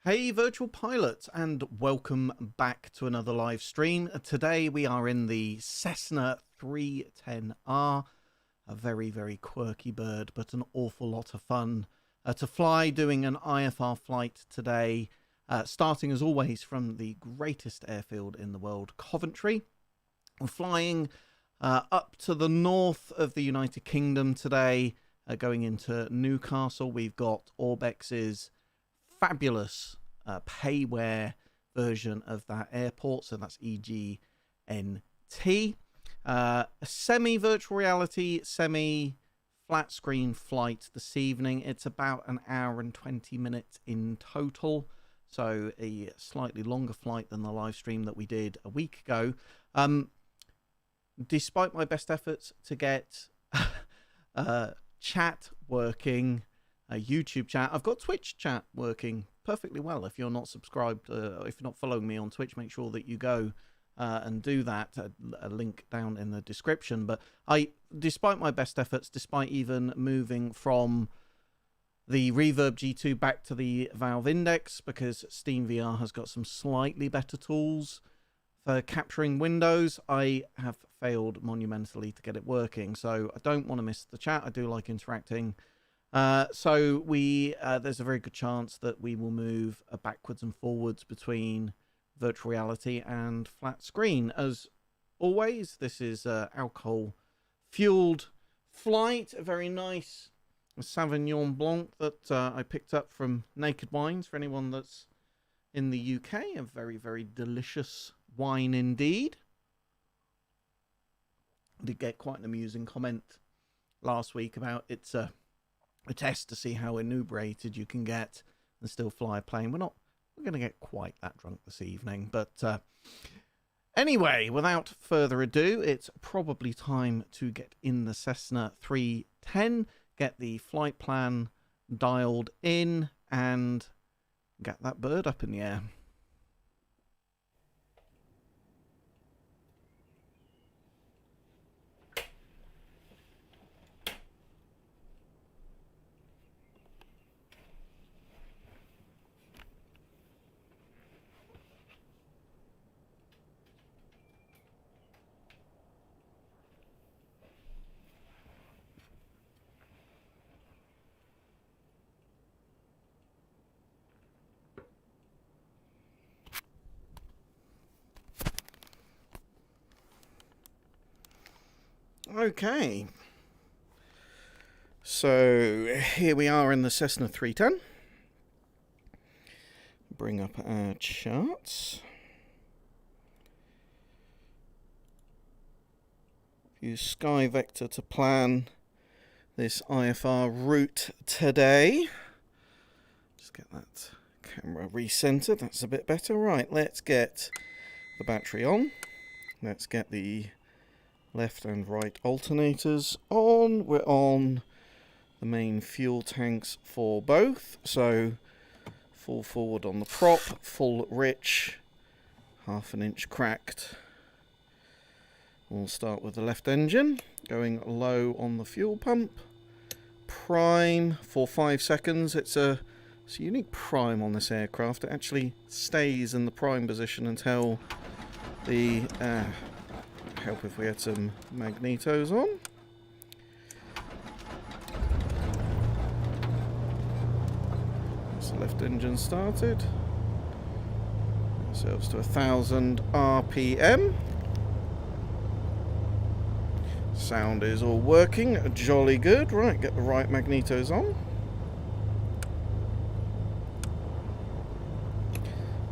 Hey virtual pilots, and welcome back to another live stream. Today we are in the Cessna 310R, a very quirky bird, but an awful lot of fun to fly, doing an IFR flight today, starting as always from the greatest airfield in the world, Coventry. We're flying up to the north of the United Kingdom today, going into Newcastle. We've got Orbex's fabulous payware version of that airport, so that's EGNT. Semi-virtual reality, semi-flat screen flight this evening. It's about an hour and 20 minutes in total, so a slightly longer flight than the live stream that we did a week ago. Despite my best efforts to get chat working, YouTube chat, I've got Twitch chat working perfectly well. If you're not subscribed, if you're not following me on Twitch, make sure that you go and do that. A link down in the description. But despite my best efforts, despite even moving from the Reverb G2 back to the Valve Index, because SteamVR has got some slightly better tools for capturing windows, I have failed monumentally to get it working. So I don't want to miss the chat. I do like interacting. So there's a very good chance that we will move backwards and forwards between virtual reality and flat screen. As always, this is alcohol fueled flight, a very nice Sauvignon Blanc that I picked up from Naked Wines for anyone that's in the UK. A very delicious wine indeed. I did get quite an amusing comment last week about it's a test to see how inebriated you can get and still fly a plane. We're going to get quite that drunk this evening, but anyway, without further ado, it's probably time to get in the Cessna 310, get the flight plan dialed in, and get that bird up in the air. Okay, so here we are in the Cessna 310. Bring up our charts. Use Sky Vector to plan this IFR route today. Just get that camera recentered. That's a bit better. Right, let's get the battery on. Let's get the left and right alternators on. We're on the main fuel tanks for both, so full forward on the prop, full rich, ½ an inch cracked. We'll start with the left engine, going low on the fuel pump. Prime for 5 seconds. It's a unique prime on this aircraft. It actually stays in the prime position until the help if we had some magnetos on. That's the left engine started. Ourselves to 1000 RPM. Sound is all working, jolly good. Right, get the right magnetos on.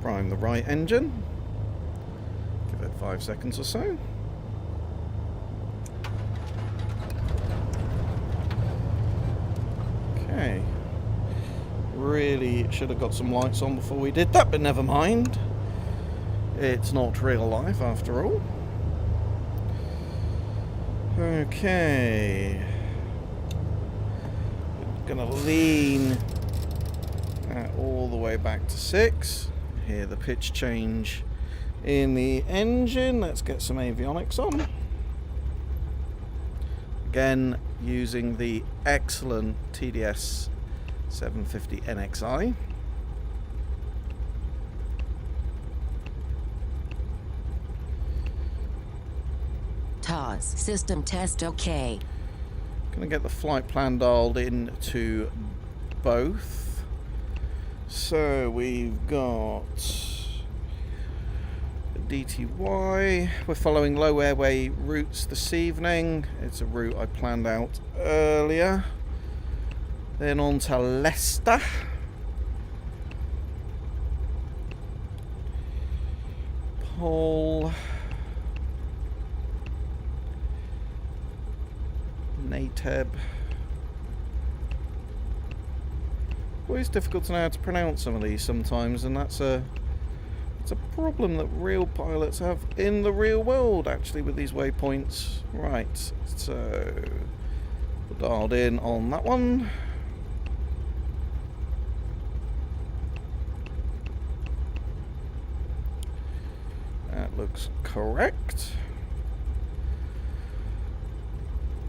Prime the right engine. Give it 5 seconds or so. Okay, really should have got some lights on before we did that, but never mind. It's not real life after all. Okay, gonna lean all the way back to 6. Hear the pitch change in the engine. Let's get some avionics on. Again, using the excellent TDS 750 NXI. pause. System test OK. Gonna get the flight plan dialed in to both. So we've got DTY. We're following low airway routes this evening. It's a route I planned out earlier. Then on to Leicester. Paul. Nateb. Always difficult to know how to pronounce some of these sometimes, and it's a problem that real pilots have in the real world, actually, with these waypoints. Right, so we're dialed in on that one. That looks correct.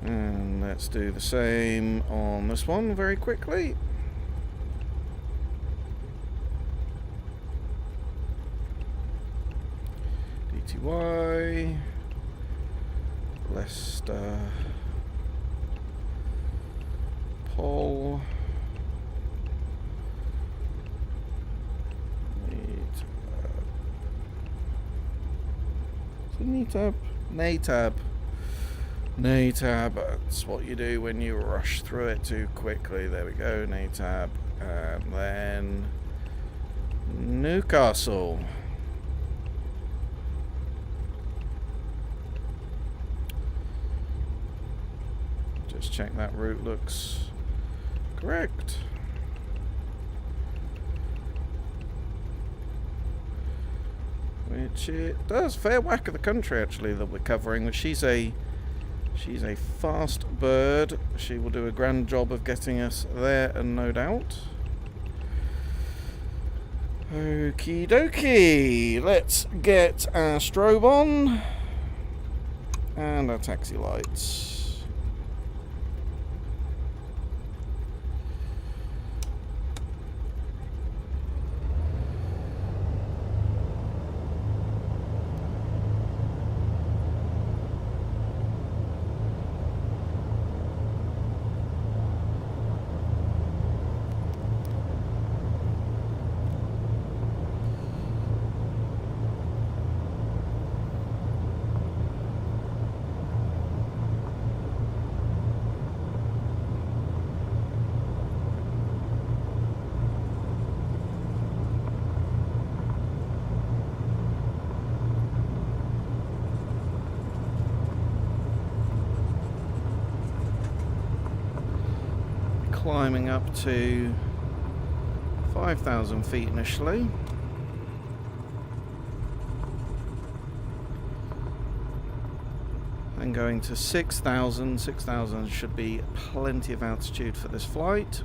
And let's do the same on this one very quickly. DTY, Leicester, Paul, NATAB, that's what you do when you rush through it too quickly. There we go, NATAB, and then Newcastle. Just check that route looks correct. Which it does. Fair whack of the country, actually, that we're covering. She's a fast bird. She will do a grand job of getting us there, and no doubt. Okie dokie. Let's get our strobe on and our taxi lights. Climbing up to 5,000 feet initially. And going to 6,000. 6,000 should be plenty of altitude for this flight.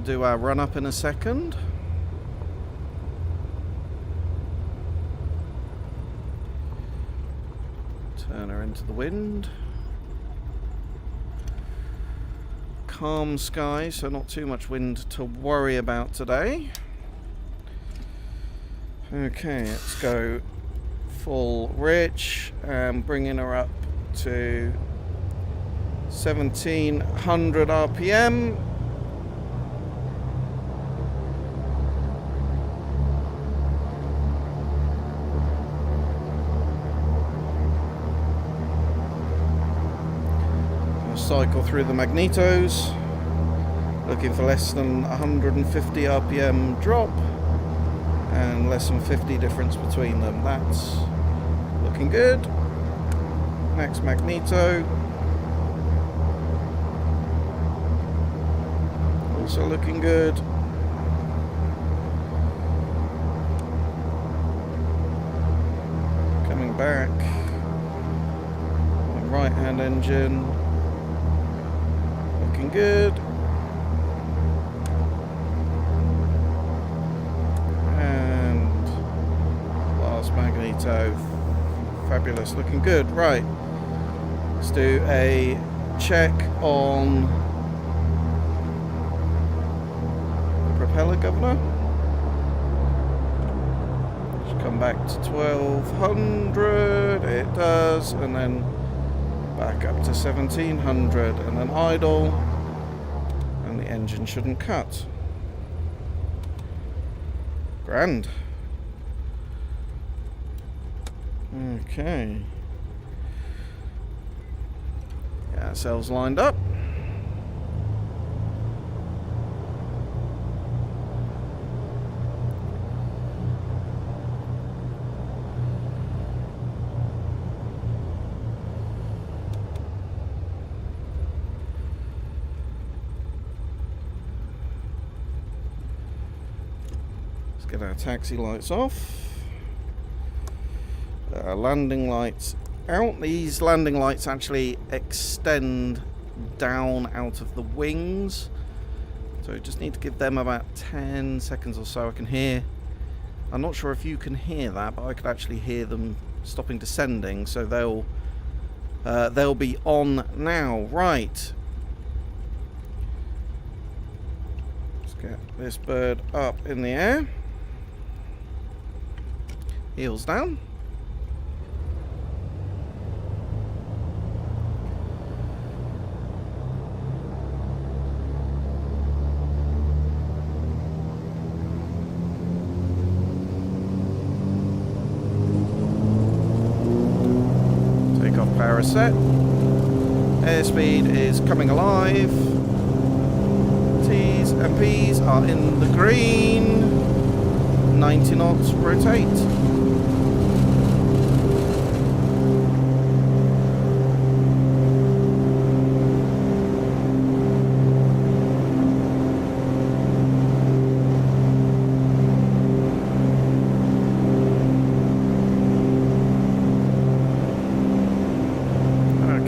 Do our run up in a second. Turn her into the wind. Calm sky, so not too much wind to worry about today. Okay, let's go full rich and bringing her up to 1700 RPM. Cycle through the magnetos, looking for less than 150 RPM drop and less than 50 difference between them. That's looking good. Next magneto, also looking good. Coming back, right hand engine. Looking good. And last magneto. Fabulous. Looking good. Right. Let's do a check on propeller governor. Should come back to 1200. It does, and then back up to 1700, and then idle, and the engine shouldn't cut. Grand. Okay. Get ourselves lined up. Get our taxi lights off. Landing lights out. These landing lights actually extend down out of the wings, so just need to give them about 10 seconds or so. I can hear, I'm not sure if you can hear that, but I could actually hear them stopping descending, so they'll be on now. Right, let's get this bird up in the air. Heels down. Takeoff power set. Airspeed is coming alive. T's and P's are in the green. 90 knots, rotate.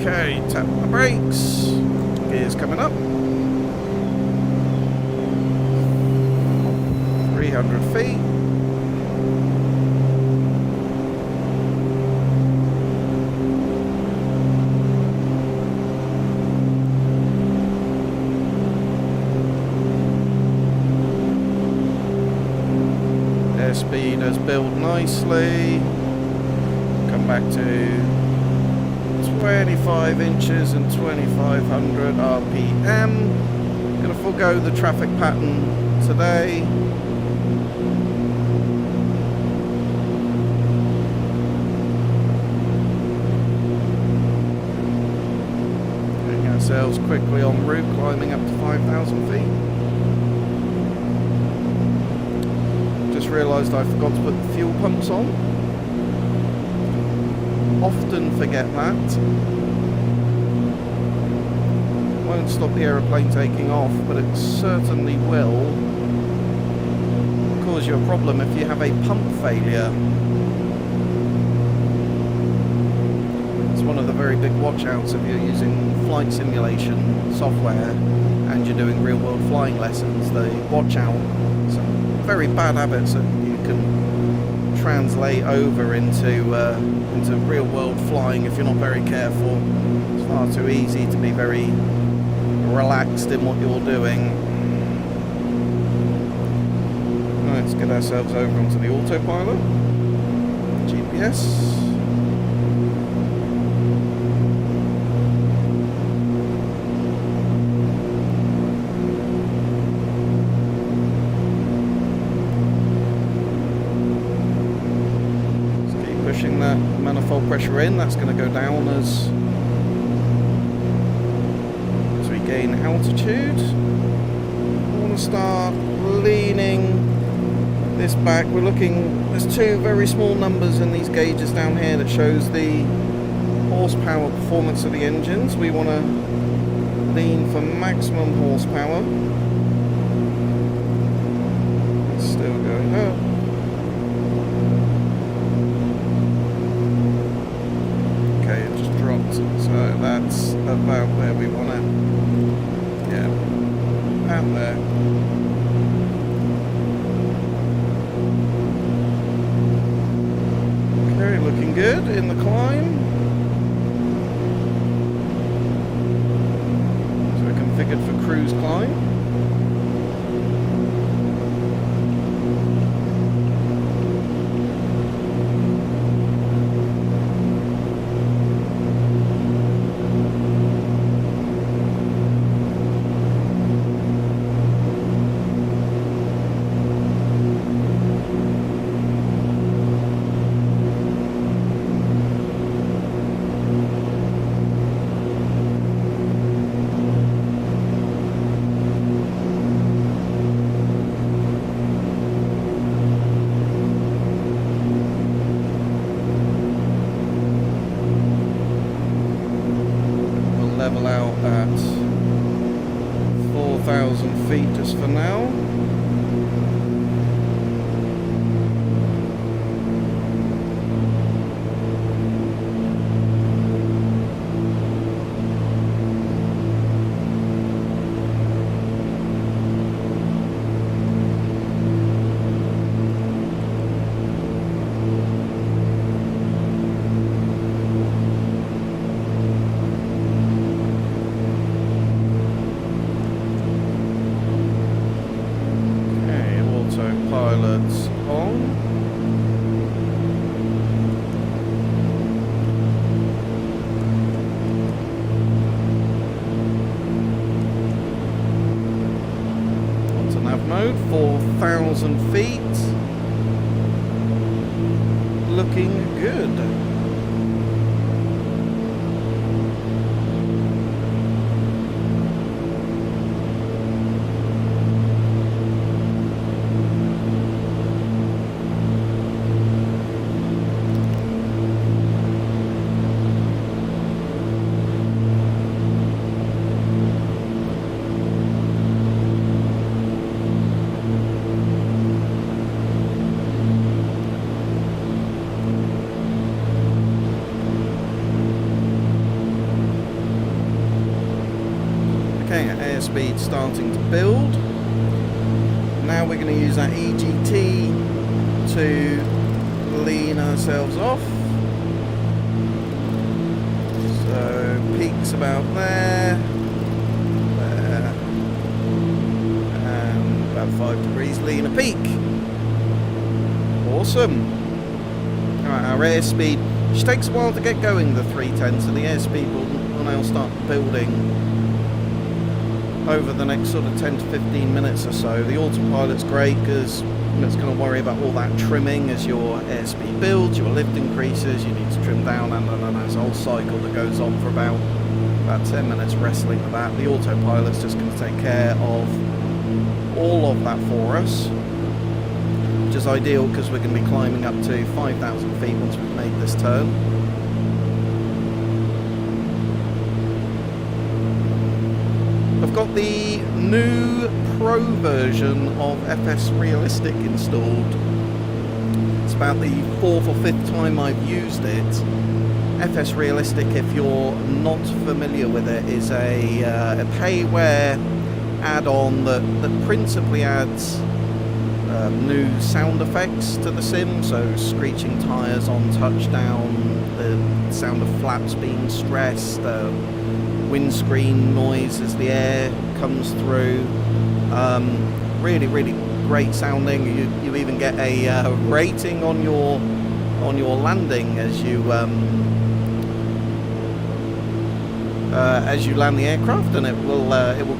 Okay, tap the brakes. Gears coming up. 300 feet. Airspeed has built nicely. Come back to 25 inches and 2500 RPM. Gonna forego the traffic pattern today. Getting ourselves quickly en route, climbing up to 5,000 feet. Just realised I forgot to put the fuel pumps on. Often forget that. Won't stop the aeroplane taking off, but it certainly will cause you a problem if you have a pump failure. It's one of the very big watch outs if you're using flight simulation software and you're doing real world flying lessons. The watch out, some very bad habits that you can translate over into real world flying if you're not very careful. It's far too easy to be very relaxed in what you're doing. Right, let's get ourselves over onto the autopilot. GPS. Pushing that manifold pressure in, that's going to go down as we gain altitude. I want to start leaning this back. We're looking, there's two very small numbers in these gauges down here that shows the horsepower performance of the engines. We want to lean for maximum horsepower. It's still going up. So that's about where we want it. Yeah, out there. Okay, looking good in the climb. So configured for cruise climb. out at 4,000 feet just for now. Autopilot's on. Onto nav mode, 4,000 feet. Looking good. Okay, airspeed starting to build. Now we're going to use that EGT to lean ourselves off. So peaks about there, and about 5 degrees lean a peak. Awesome. Alright, our airspeed, which takes a while to get going, the 310, so the airspeed will now start building over the next sort of 10 to 15 minutes or so. The autopilot's great because it's going to worry about all that trimming as your airspeed builds, your lift increases, you need to trim down, and there's a whole cycle that goes on for about 10 minutes wrestling with that. The autopilot's just going to take care of all of that for us, which is ideal because we're going to be climbing up to 5,000 feet once we've made this turn. I've got the new Pro version of FS Realistic installed. It's about the 4th or 5th time I've used it. FS Realistic, if you're not familiar with it, is a payware add-on that principally adds new sound effects to the sim, so screeching tyres on touchdown, the sound of flaps being stressed, windscreen noise as the air comes through. Really great sounding. You even get a rating on your landing as you land the aircraft, and it will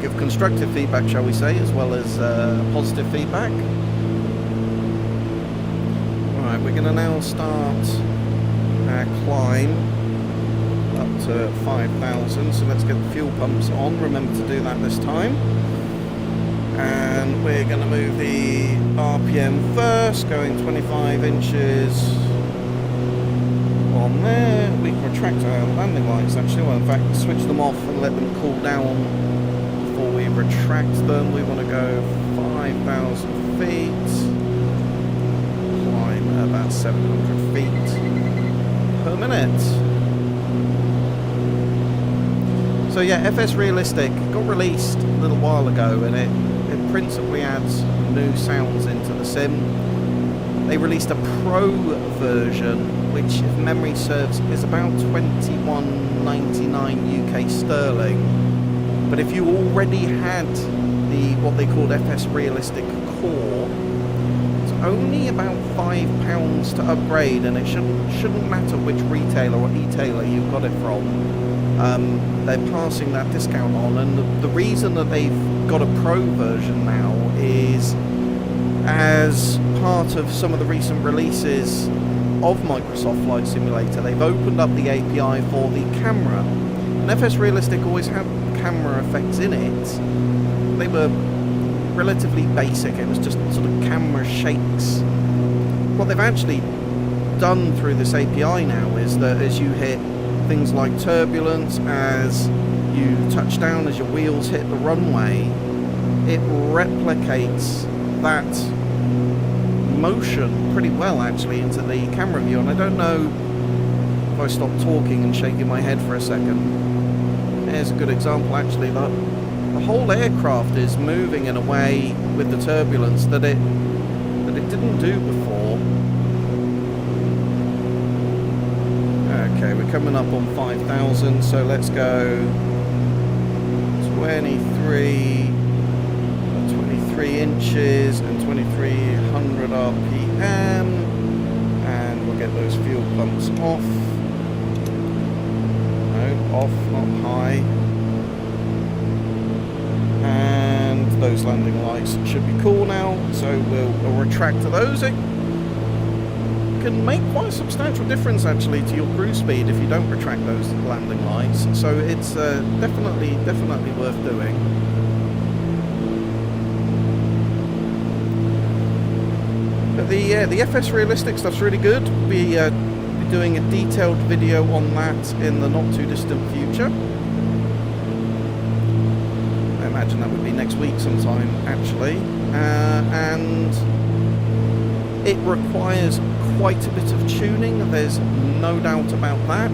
give constructive feedback, shall we say, as well as positive feedback. Right, we're going to now start our climb up to 5,000, so let's get the fuel pumps on. Remember to do that this time. And we're going to move the RPM first, going 25 inches on there. We can retract our landing lights actually, well in fact switch them off and let them cool down before we retract them. We want to go 5,000 feet, climb about 700 feet per minute. So yeah, FS Realistic got released a little while ago, and it principally adds new sounds into the sim. They released a Pro version, which, if memory serves, is about $21.99 UK sterling. But if you already had the what they called FS Realistic Core, it's only about £5 to upgrade, and it shouldn't matter which retailer or e-tailer you got it from. They're passing that discount on, and the reason that they've got a Pro version now is as part of some of the recent releases of Microsoft Flight Simulator, they've opened up the API for the camera. And FS Realistic always had camera effects in it. They were relatively basic, it was just sort of camera shakes. What they've actually done through this API now is that as you hit things like turbulence, as you touch down, as your wheels hit the runway, it replicates that motion pretty well actually into the camera view. And I don't know if I stop talking and shaking my head for a second. Here's a good example actually, that the whole aircraft is moving in a way with the turbulence that it didn't do before. Okay, we're coming up on 5,000, so let's go 23 inches and 2300 RPM, and we'll get those fuel pumps off. No, off, not high. And those landing lights should be cool now, so we'll retract to those. It can make quite a substantial difference actually to your cruise speed if you don't retract those landing lights, so it's definitely worth doing. But the FS Realistic stuff's really good. We'll be doing a detailed video on that in the not too distant future. I imagine that would be next week sometime actually, and it requires quite a bit of tuning, there's no doubt about that.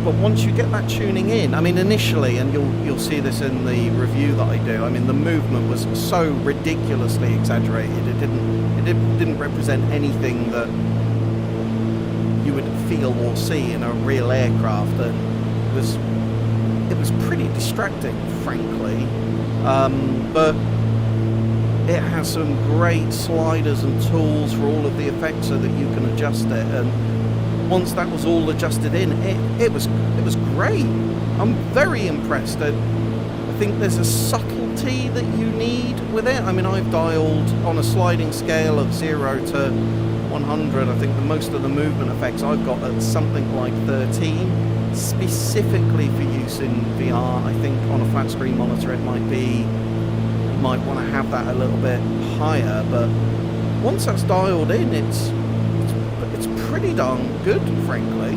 But once you get that tuning in, I mean initially, and you'll see this in the review that I do, I mean the movement was so ridiculously exaggerated, it didn't represent anything that you would feel or see in a real aircraft, and it was pretty distracting, frankly. But it has some great sliders and tools for all of the effects so that you can adjust it, and once that was all adjusted in, it was great. I'm very impressed. I think there's a subtlety that you need with it. I mean, I've dialed on a sliding scale of 0 to 100. I think the most of the movement effects I've got at something like 13, specifically for use in VR. I think on a flat screen monitor it might be, you might want to have that a little bit higher, but once that's dialed in, it's pretty darn good, frankly.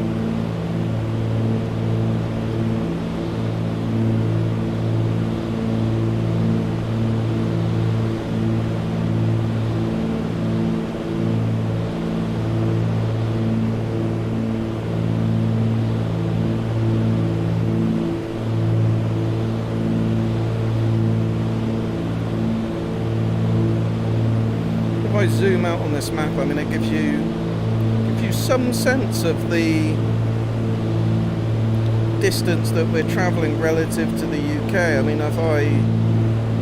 If I zoom out on this map, I mean, it gives you some sense of the distance that we're travelling relative to the UK. I mean, if I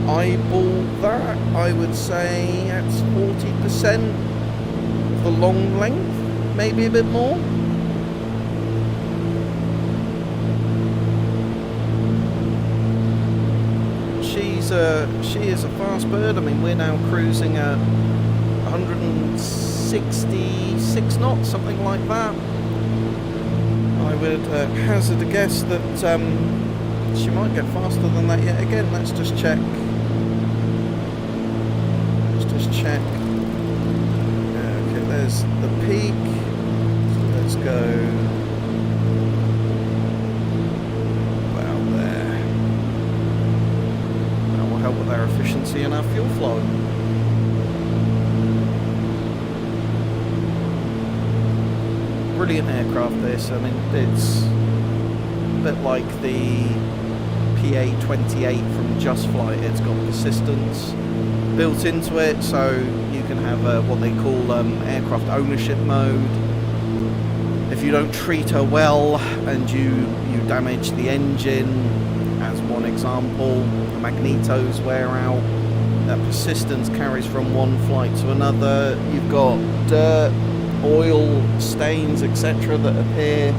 eyeball that, I would say that's 40% of the long length, maybe a bit more. She is a fast bird. I mean, we're now cruising at 166 knots, something like that. I would hazard a guess that she might get faster than that yet again. Let's just check. Okay, there's the peak. So let's go about there. That will help with our efficiency and our fuel flow. Brilliant aircraft this. I mean, it's a bit like the PA-28 from Just Flight. It's got persistence built into it, so you can have what they call aircraft ownership mode. If you don't treat her well and you damage the engine, as one example, the magnetos wear out, that persistence carries from one flight to another. You've got dirt, oil stains, etc. that appear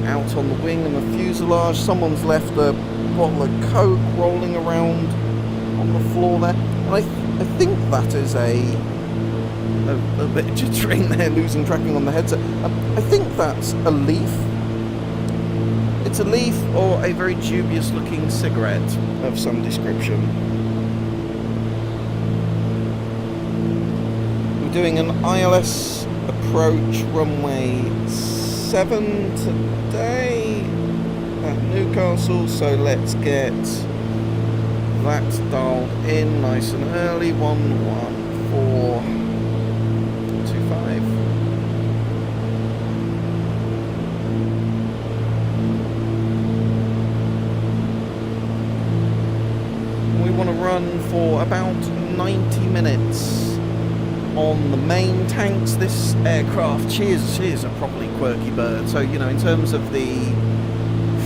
out on the wing and the fuselage. Someone's left a bottle of Coke rolling around on the floor there. And I think that is a bit jittering there, losing tracking on the headset. I think that's a leaf. It's a leaf or a very dubious looking cigarette of some description. We're doing an ILS approach runway 7 today, at Newcastle, so let's get that dialed in nice and early. 11425. We want to run for about 90 minutes on the main tanks. This aircraft, she is a properly quirky bird. So, you know, in terms of the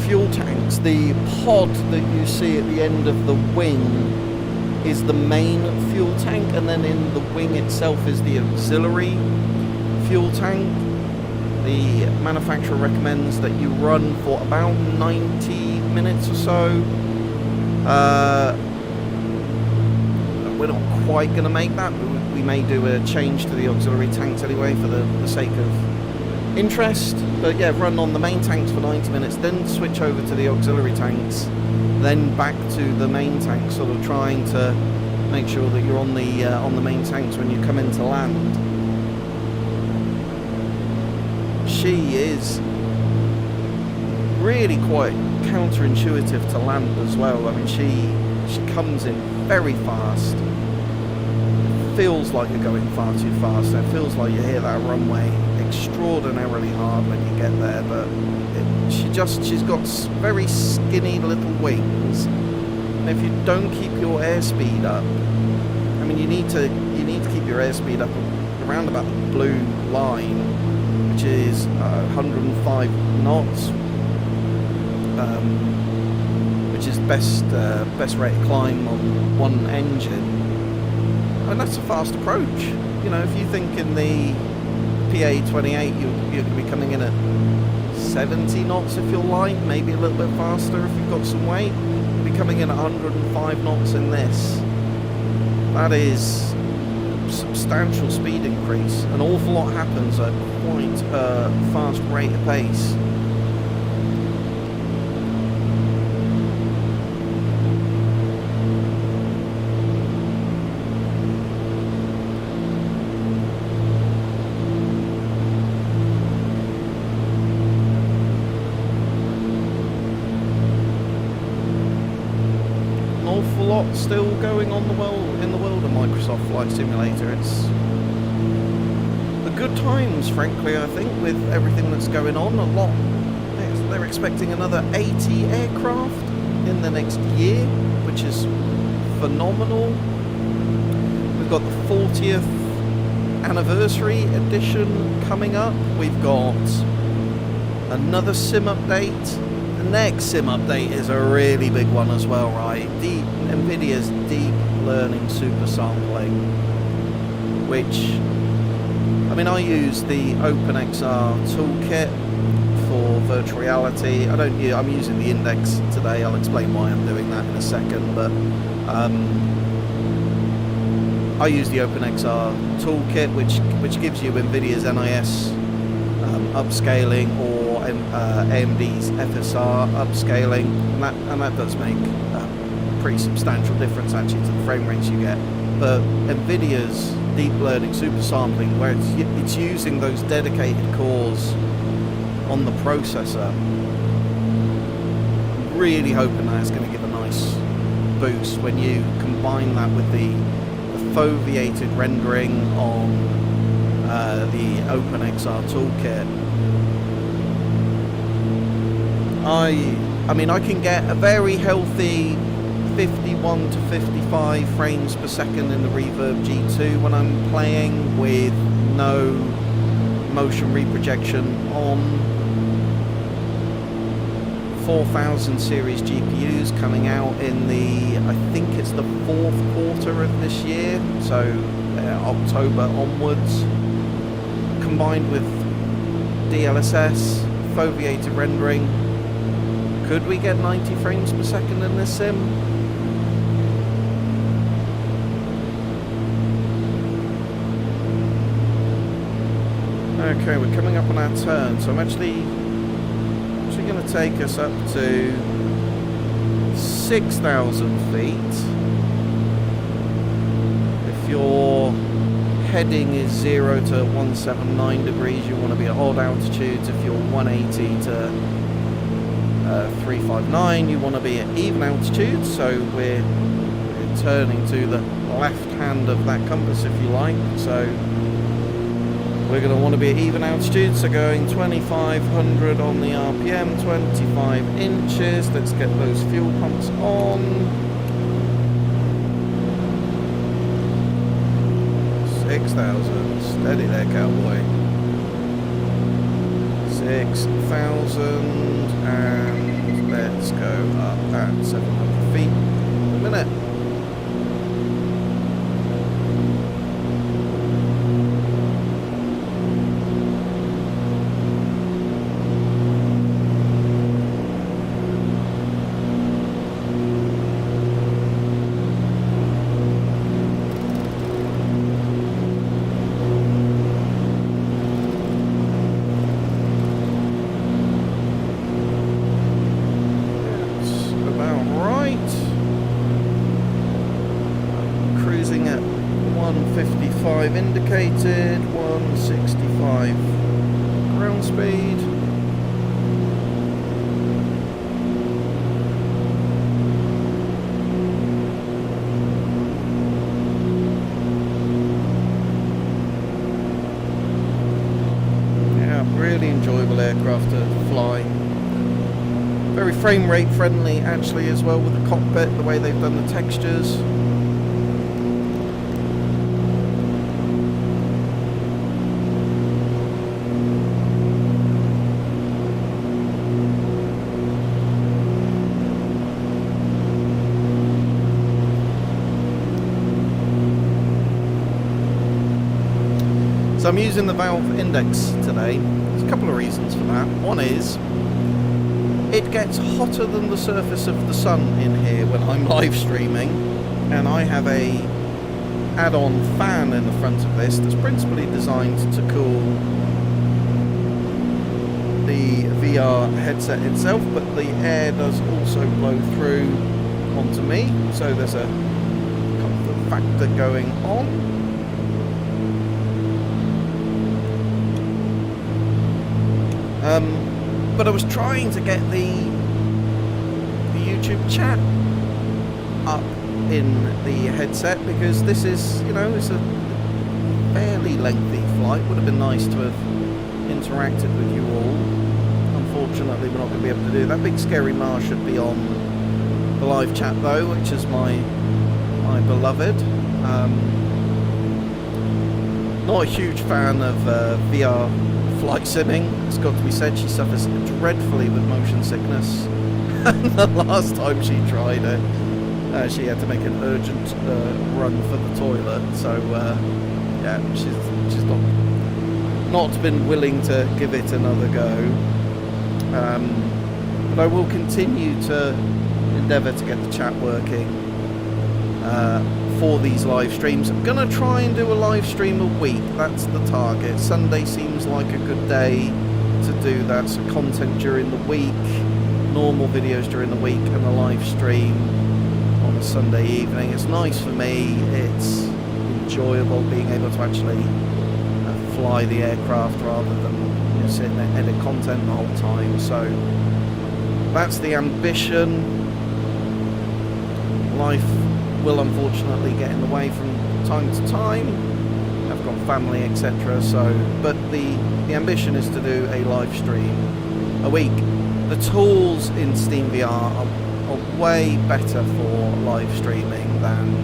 fuel tanks, the pod that you see at the end of the wing is the main fuel tank, and then in the wing itself is the auxiliary fuel tank. The manufacturer recommends that you run for about 90 minutes or so. We're not quite going to make that, but we may do a change to the auxiliary tanks anyway for the sake of interest. But yeah, run on the main tanks for 90 minutes, then switch over to the auxiliary tanks, then back to the main tanks, sort of trying to make sure that you're on the main tanks when you come into land. She is really quite counterintuitive to land as well. I mean, she comes in very fast. It feels like you're going far too fast. It feels like you hear that runway extraordinarily hard when you get there, but she's got very skinny little wings, and if you don't keep your airspeed up, I mean, you need to keep your airspeed up around about the blue line, which is 105 knots, which is best rate of climb on one engine. And that's a fast approach. You know, if you think in the PA28 you're going to be coming in at 70 knots if you're light, maybe a little bit faster if you've got some weight. You'll be coming in at 105 knots in this. That is a substantial speed increase. An awful lot happens at quite a fast rate of pace. Still going on in the world of Microsoft Flight Simulator. It's the good times, frankly, I think, with everything that's going on. A lot. They're expecting another 80 aircraft in the next year, which is phenomenal. We've got the 40th anniversary edition coming up. We've got another sim update. The next sim update is a really big one as well, right? NVIDIA's deep learning super sampling, which, I mean, I use the OpenXR toolkit for virtual reality. I'm using the Index today. I'll explain why I'm doing that in a second, but I use the OpenXR toolkit, which gives you NVIDIA's NIS upscaling, or AMD's FSR upscaling, and that does make a pretty substantial difference actually to the frame rates you get. But NVIDIA's deep learning super sampling, where it's using those dedicated cores on the processor, I'm really hoping that's going to give a nice boost when you combine that with the foveated rendering on the OpenXR toolkit. I mean, I can get a very healthy 51 to 55 frames per second in the Reverb G2 when I'm playing with no motion reprojection on 4000 series GPUs coming out in I think it's the 4th quarter of this year, so October onwards, combined with DLSS, foveated rendering. Could we get 90 frames per second in this sim? Okay, we're coming up on our turn, so I'm actually going to take us up to 6,000 feet. If your heading is 0 to 179 degrees, you want to be at odd altitudes. If you're 180 to 359, you want to be at even altitude, so we're turning to the left hand of that compass if you like, so we're going to want to be at even altitude, so going 2500 on the RPM, 25 inches, let's get those fuel pumps on. 6,000, steady there cowboy. 6,000, and let's go up at 700 feet a minute. Indicated 165 ground speed. Yeah, really enjoyable aircraft to fly. Very frame rate friendly actually as well with the cockpit, the way they've done the textures. So I'm using the valve index today. There's a couple of reasons for that. One is, it gets hotter than the surface of the sun in here when I'm live streaming, and I have a add-on fan in the front of this that's principally designed to cool the VR headset itself, but the air does also blow through onto me, so there's a comfort factor going on. But I was trying to get the YouTube chat up in the headset because this is, you know, it's a fairly lengthy flight. Would have been nice to have interacted with you all. Unfortunately, we're not going to be able to do that. Big Scary Mars should be on the live chat though, which is my beloved. Not a huge fan of VR flight simming, it's got to be said. She suffers dreadfully with motion sickness. The last time she tried it, she had to make an urgent run for the toilet. So yeah, she's not been willing to give it another go. But I will continue to endeavour to get the chat working for these live streams. I'm going to try and do a live stream a week. That's the target. Sunday seems like a good day to do that. So content during the week, normal videos during the week, and a live stream on a Sunday evening. It's nice for me. It's enjoyable being able to actually fly the aircraft rather than, you know, sit and edit content the whole time. So that's the ambition. Life will unfortunately get in the way from time to time. I've got family, etc. So, but the ambition is to do a live stream a week. The tools in SteamVR are way better for live streaming than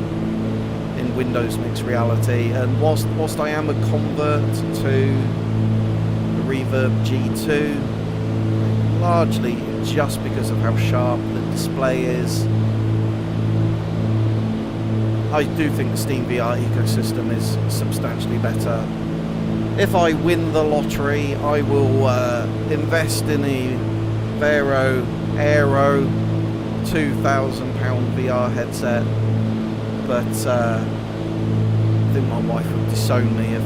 in Windows Mixed Reality. And whilst I am a convert to the Reverb G2, largely just because of how sharp the display is, I do think the SteamVR ecosystem is substantially better. If I win the lottery, I will invest in a Vero Aero £2,000 VR headset, but I think my wife would disown me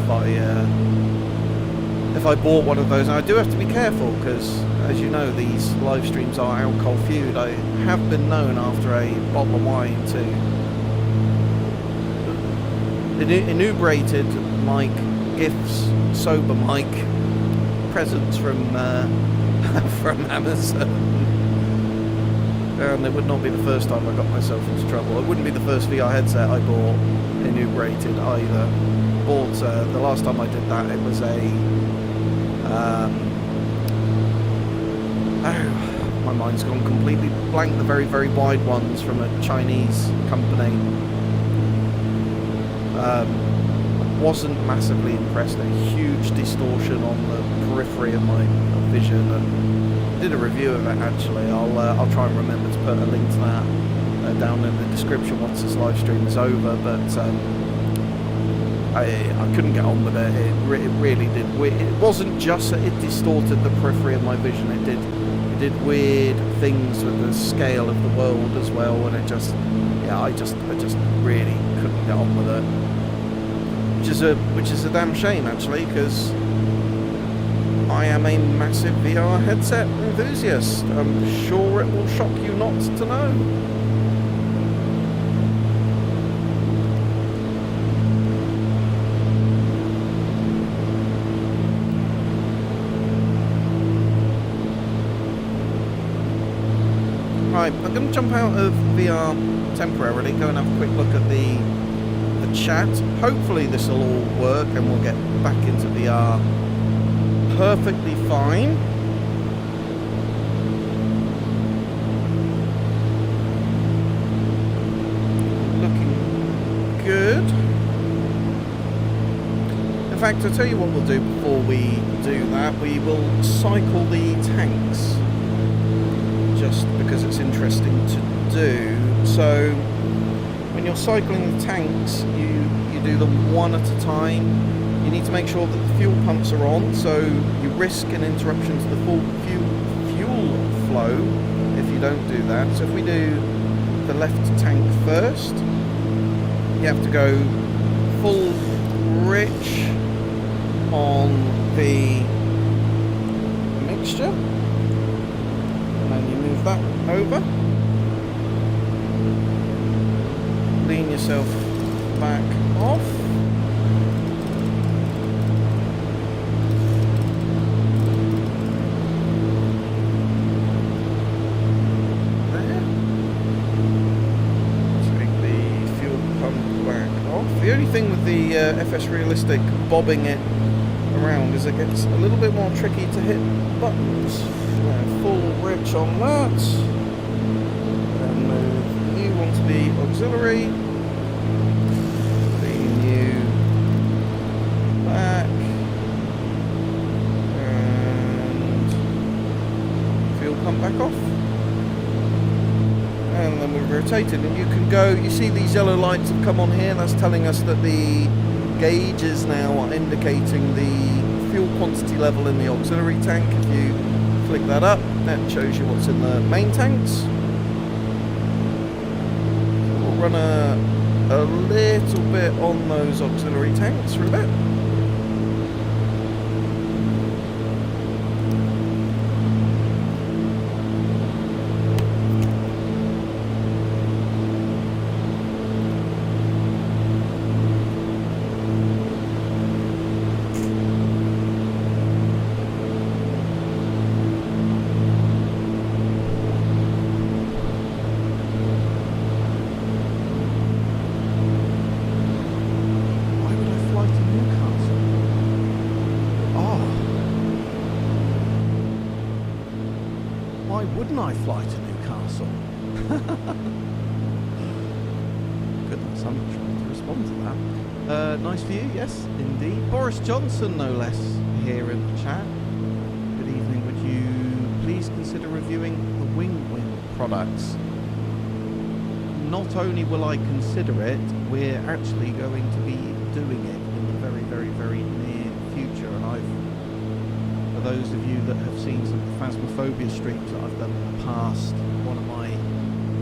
if I bought one of those. And I do have to be careful because, as you know, these live streams are alcohol fueled. I have been known after a bottle of wine to inebriated Mike gifts sober Mike presents from from Amazon. And it would not be the first time I got myself into trouble. It wouldn't be the first VR headset I bought inebriated either. Bought the last time I did that, it was a oh, my mind's gone completely blank. The very, very wide ones from a Chinese company. Wasn't massively impressed. A huge distortion on the periphery of my vision, and did a review of it actually. I'll try and remember to put a link to that down in the description once this live stream is over. But I couldn't get on with it. It really did. It wasn't just that it distorted the periphery of my vision. It did weird things with the scale of the world as well, and it just, yeah, I just really couldn't get on with it. Which is a damn shame actually, because I am a massive VR headset enthusiast. I'm sure it will shock you not to know. Right, I'm going to jump out of VR temporarily, go and have a quick look at the chat. Hopefully this will all work and we'll get back into VR perfectly fine. Looking good. In fact, I'll tell you what we'll do before we do that. We will cycle the tanks, just because it's interesting to do. So when you're cycling the tanks, you do them one at a time. You need to make sure that the fuel pumps are on, so you risk an interruption to the full fuel flow if you don't do that. So if we do the left tank first, you have to go full rich on the mixture, and then you move that over. Lean yourself back off. There. Take the fuel pump back off. The only thing with the FS Realistic bobbing it around is it gets a little bit more tricky to hit buttons. Full rich on that. Then move you onto the auxiliary. Lean you back. And fuel pump back off. And then we've rotated, and you can go, you see these yellow lights have come on here. That's telling us that the gauges now are indicating the fuel quantity level in the auxiliary tank. If you flick that up, that shows you what's in the main tanks. We'll run a little bit on those auxiliary tanks for a bit. I fly to Newcastle. Goodness, I'm not trying to respond to that. Nice view, yes, indeed. Boris Johnson, no less, here in the chat. Good evening. Would you please consider reviewing the Wing products? Not only will I consider it, we're actually going to be doing it in the very, very, very near future. And for those of you that have seen some of the Phasmophobia streams that I've done in the past, one of my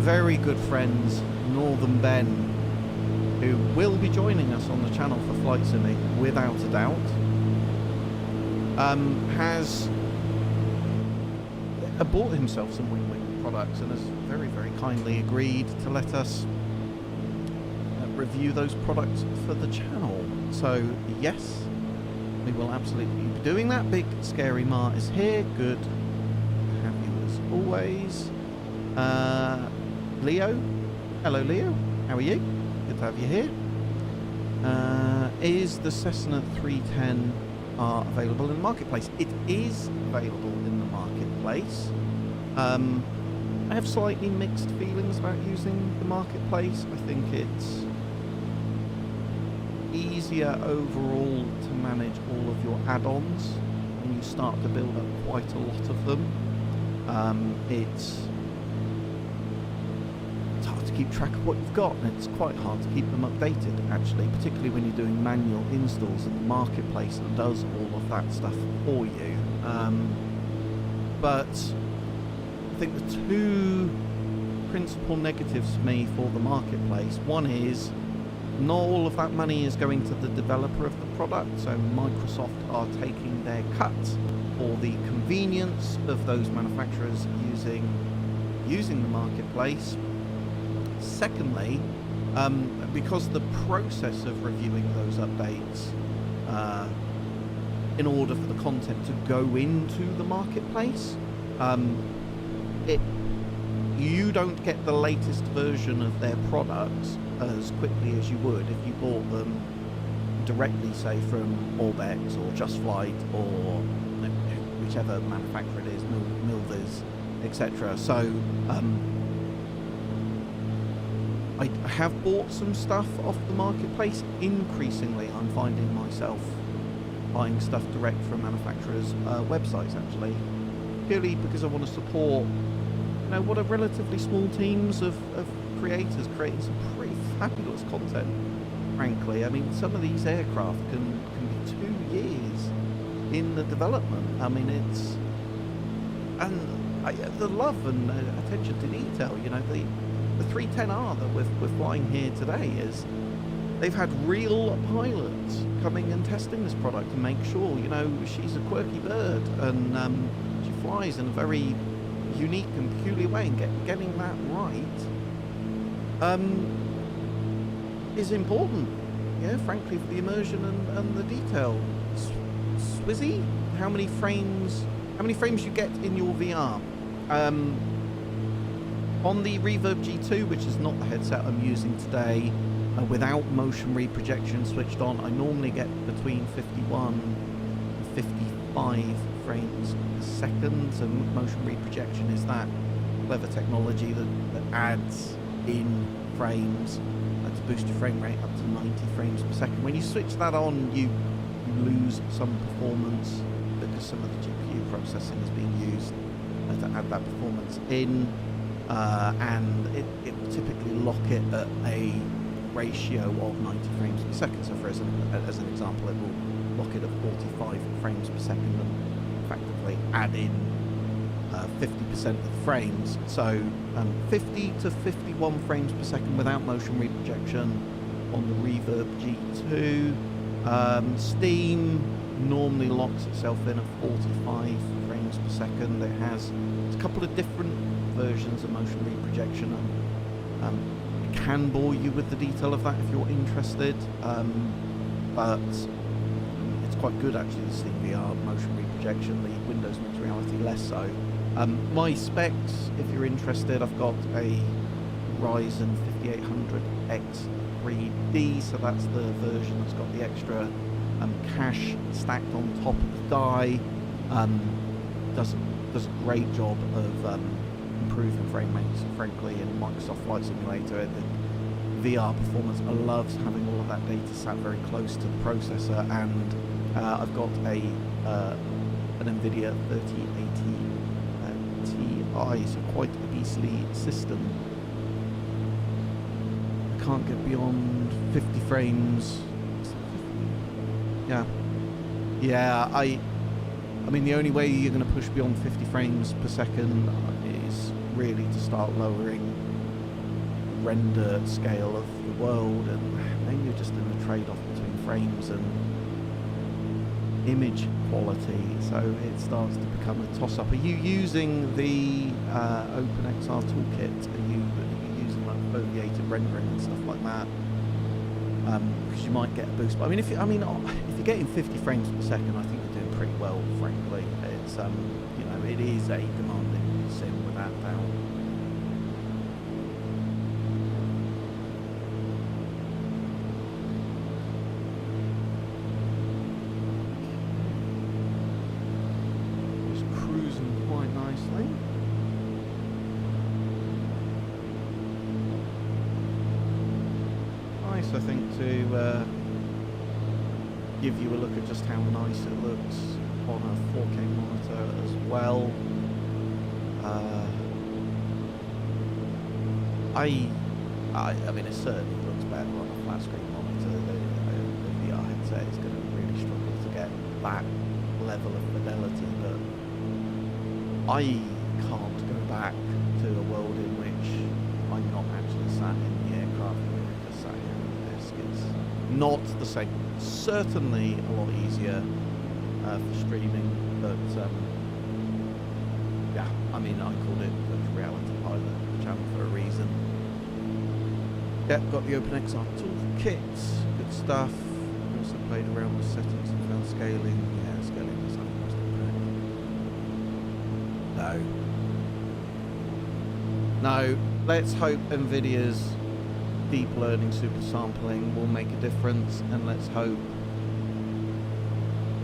very good friends, Northern Ben, who will be joining us on the channel for Flight Simming, without a doubt, has bought himself some Wing products and has very, very kindly agreed to let us review those products for the channel. So, yes, we will absolutely be doing that. Big Scary Ma is here. Good to have you as always. Leo. Hello, Leo. How are you? Good to have you here. Is the Cessna 310 available in the marketplace? It is available in the marketplace. I have slightly mixed feelings about using the marketplace. I think it's easier overall to manage all of your add-ons when you start to build up quite a lot of them. It's hard to keep track of what you've got, and it's quite hard to keep them updated, actually, particularly when you're doing manual installs in the marketplace that does all of that stuff for you. But I think the two principal negatives for me for the marketplace, one is not all of that money is going to the developer of the product, so Microsoft are taking their cut for the convenience of those manufacturers using the marketplace. Secondly, because the process of reviewing those updates in order for the content to go into the marketplace, you don't get the latest version of their products as quickly as you would if you bought them directly, say, from Orbex or Just Flight or whichever manufacturer it is, Milvers, etc. So I have bought some stuff off the marketplace. Increasingly, I'm finding myself buying stuff direct from manufacturers' websites, actually, purely because I want to support, you know, what are relatively small teams of creators creating some pretty fabulous content, frankly. I mean, some of these aircraft can be 2 years in the development. I mean, it's... And the love and attention to detail, you know, the 310R that we're flying here today is... They've had real pilots coming and testing this product to make sure, you know, she's a quirky bird and she flies in a very unique and peculiar way, and getting that right is important, yeah, frankly, for the immersion and the detail. Swizzy, how many frames you get in your VR? On the Reverb G2, which is not the headset I'm using today, without motion reprojection switched on, I normally get between 51 and 55 frames per second. So motion reprojection is that clever technology that adds in frames to boost your frame rate up to 90 frames per second. When you switch that on, you lose some performance because some of the GPU processing is being used to add that performance in, and it will typically lock it at a ratio of 90 frames per second. So for as an example, it will lock it at 45 frames per second and effectively add in 50% of the frames. So 50 to 51 frames per second without motion reprojection on the Reverb G2. Steam normally locks itself in at 45 frames per second. It has a couple of different versions of motion reprojection, and can bore you with the detail of that if you're interested, but it's quite good actually, the Steam VR motion reprojection. The Windows Mixed Reality less so. My specs, if you're interested, I've got a Ryzen 5800X 3D, so that's the version that's got the extra cache stacked on top of the die. Does a great job of improving frame rates, frankly, in Microsoft Flight Simulator. The VR performance, I love having all of that data sat very close to the processor, and I've got an NVIDIA 3080 Ti, so quite a beastly system. I can't get beyond 50 frames. Yeah, I mean, the only way you're going to push beyond 50 frames per second is really to start lowering the render scale of the world, and then you're just in a trade-off between frames and image quality, so it starts to become a toss-up. Are you using the OpenXR toolkit? Are you using like foveated rendering and stuff like that? Because you might get a boost. But I mean, if you're getting 50 frames per second, I think you're doing pretty well, frankly. It's you know, it is a demanding sim without doubt. nicely. Nice, I think, to give you a look at just how nice it looks on a 4K monitor as well. I mean, it certainly looks better on a flat screen monitor. The VR headset is going to really struggle to get that level of fidelity, but I can't go back to a world in which I'm not actually sat in the aircraft, I'm just sat here at the desk. It's not the same. Certainly a lot easier for streaming, but yeah, I mean, I called it Virtual Reality Pilot channel for a reason. Yep, got the OpenXR toolkit, good stuff. Also played around with settings and found scaling. Yeah, scaling is almost correct. No, let's hope NVIDIA's deep learning super sampling will make a difference, and let's hope.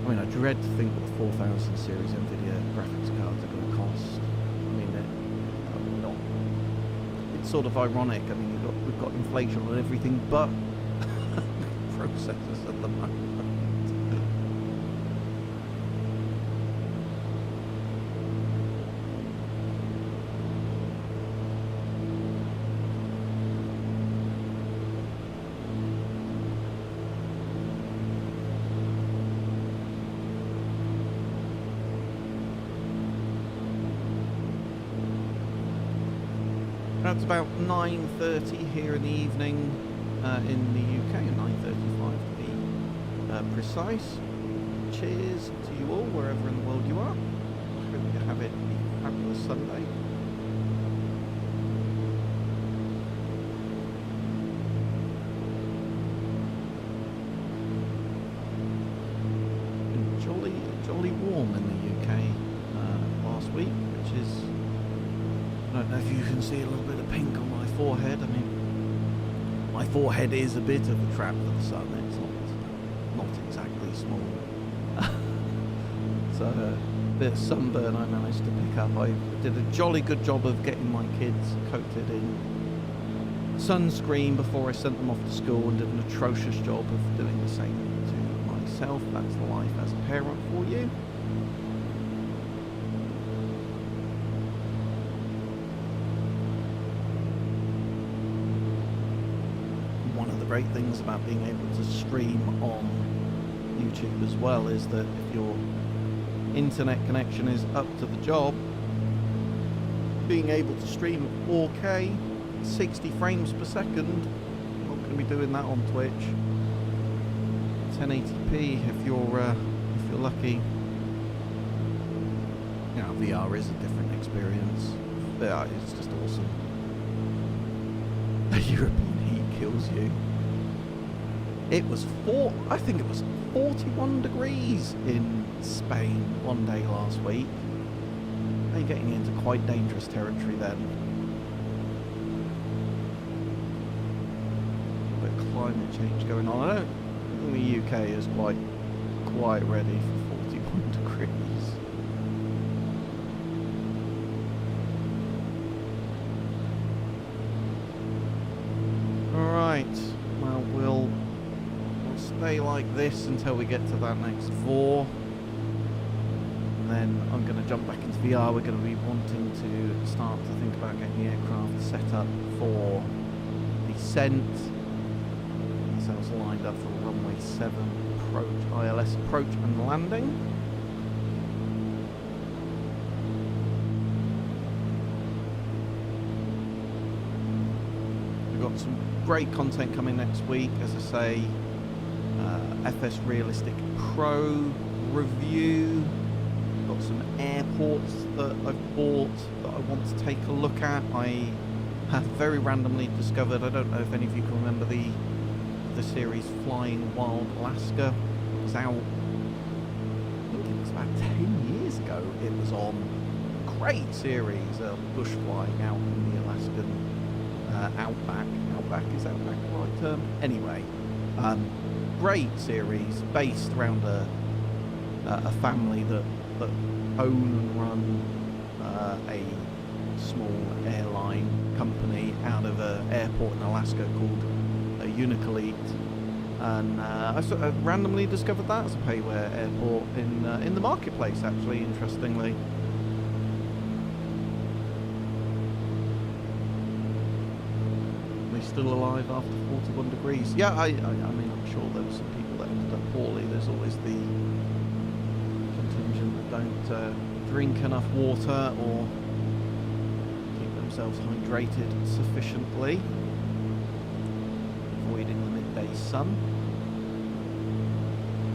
I mean, I dread to think what the 4000 series NVIDIA graphics cards are going to cost. I mean, it's sort of ironic. I mean, we've got inflation on everything but processors at the moment. It's about 9:30 here in the evening in the UK, and 9:35 to be precise. Cheers to you all, wherever in the world you are. I hope you have it a fabulous Sunday. Been jolly warm in the UK last week, which is. I don't know if you can see a little bit of pink on my forehead. I mean, my forehead is a bit of a trap for the sun. It's not exactly small. So a bit of sunburn I managed to pick up. I did a jolly good job of getting my kids coated in sunscreen before I sent them off to school, and did an atrocious job of doing the same to myself. That's the life as a parent for you. Great things about being able to stream on YouTube as well is that if your internet connection is up to the job, being able to stream at 4K, 60 frames per second, I'm not going to be doing that on Twitch. 1080p if you're lucky. You know, VR is a different experience. Yeah, it's just awesome. The European heat kills you. It was I think it was 41 degrees in Spain one day last week. They're getting into quite dangerous territory then. A bit of climate change going on. I don't think the UK is quite ready for 41 degrees. Alright, well, we'll stay like this until we get to that next VOR. And then I'm going to jump back into VR. We're going to be wanting to start to think about getting the aircraft set up for descent. Ourselves lined up for runway 7 approach, ILS approach and landing. We've got some great content coming next week, as I say. FS Realistic Pro review. Got some airports that I've bought that I want to take a look at. I have very randomly discovered, I don't know if any of you can remember the series Flying Wild Alaska. It was out, I think it was about 10 years ago. It was on. Great series, bush flying out in the Alaskan outback. Outback, is outback the right term? Anyway. Great series based around a family that own and run a small airline company out of an airport in Alaska called Unicolete. And I sort of randomly discovered that as a payware airport in the marketplace, actually, interestingly. Are they still alive after 41 degrees? Yeah, I mean, I'm sure there were some people that ended up poorly. There's always the contingent that don't drink enough water or keep themselves hydrated sufficiently, avoiding the midday sun.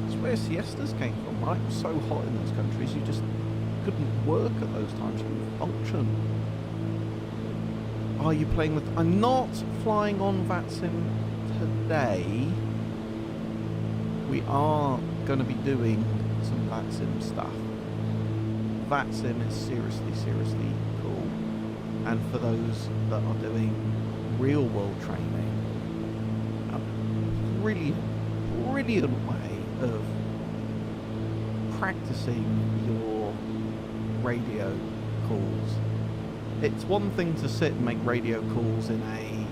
That's where siestas came from, right? It was so hot in those countries, you just couldn't work at those times, you couldn't function. Are you playing with... I'm not flying on VATSIM today. We are going to be doing some VATSIM stuff. VATSIM is seriously, seriously cool. And for those that are doing real world training, a brilliant way of practicing your radio calls. It's one thing to sit and make radio calls in a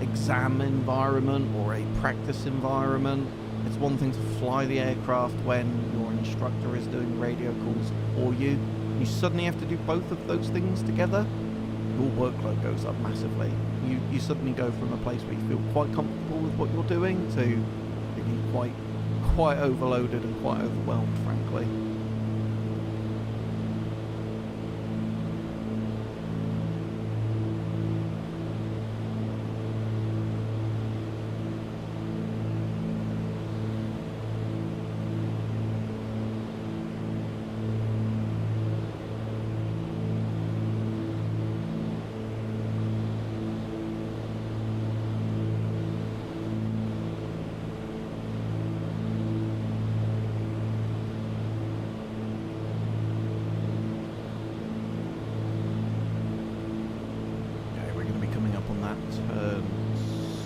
exam environment or a practice environment. It's one thing to fly the aircraft when your instructor is doing radio calls for you. You suddenly have to do both of those things together. Your workload goes up massively. You suddenly go from a place where you feel quite comfortable with what you're doing to being quite overloaded and quite overwhelmed, frankly.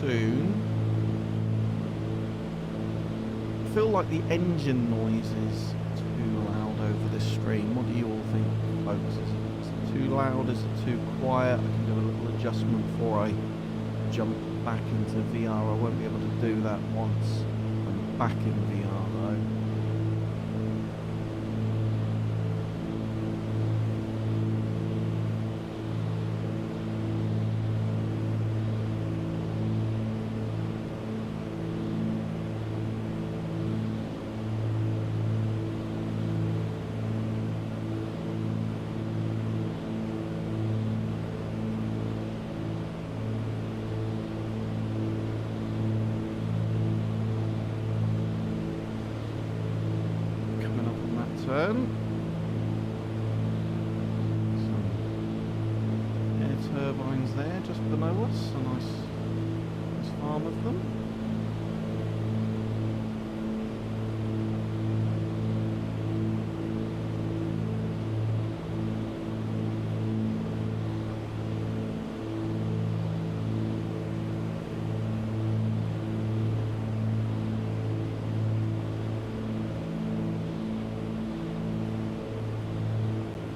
Soon. I feel like the engine noise is too loud over this stream. What do you all think, folks? Is it too loud? Is it too quiet? I can do a little adjustment before I jump back into VR. I won't be able to do that once I'm back in VR though. Turn. Some air turbines there just below us, a nice farm of them.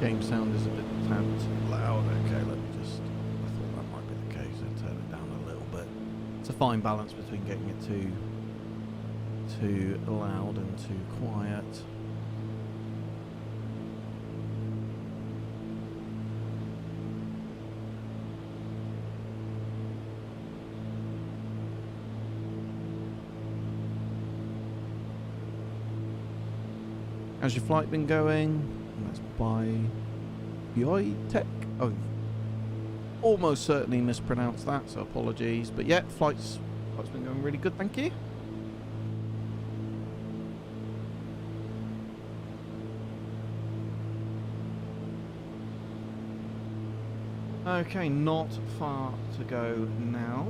Game sound is a bit tad loud. Okay, let me just... I thought that might be the case. I'll turn it down a little bit. It's a fine balance between getting it too loud and too quiet. How's your flight been going? That's by Tech. I've almost certainly mispronounced that, so apologies. But yeah, flight's been going really good, thank you. Okay, not far to go now.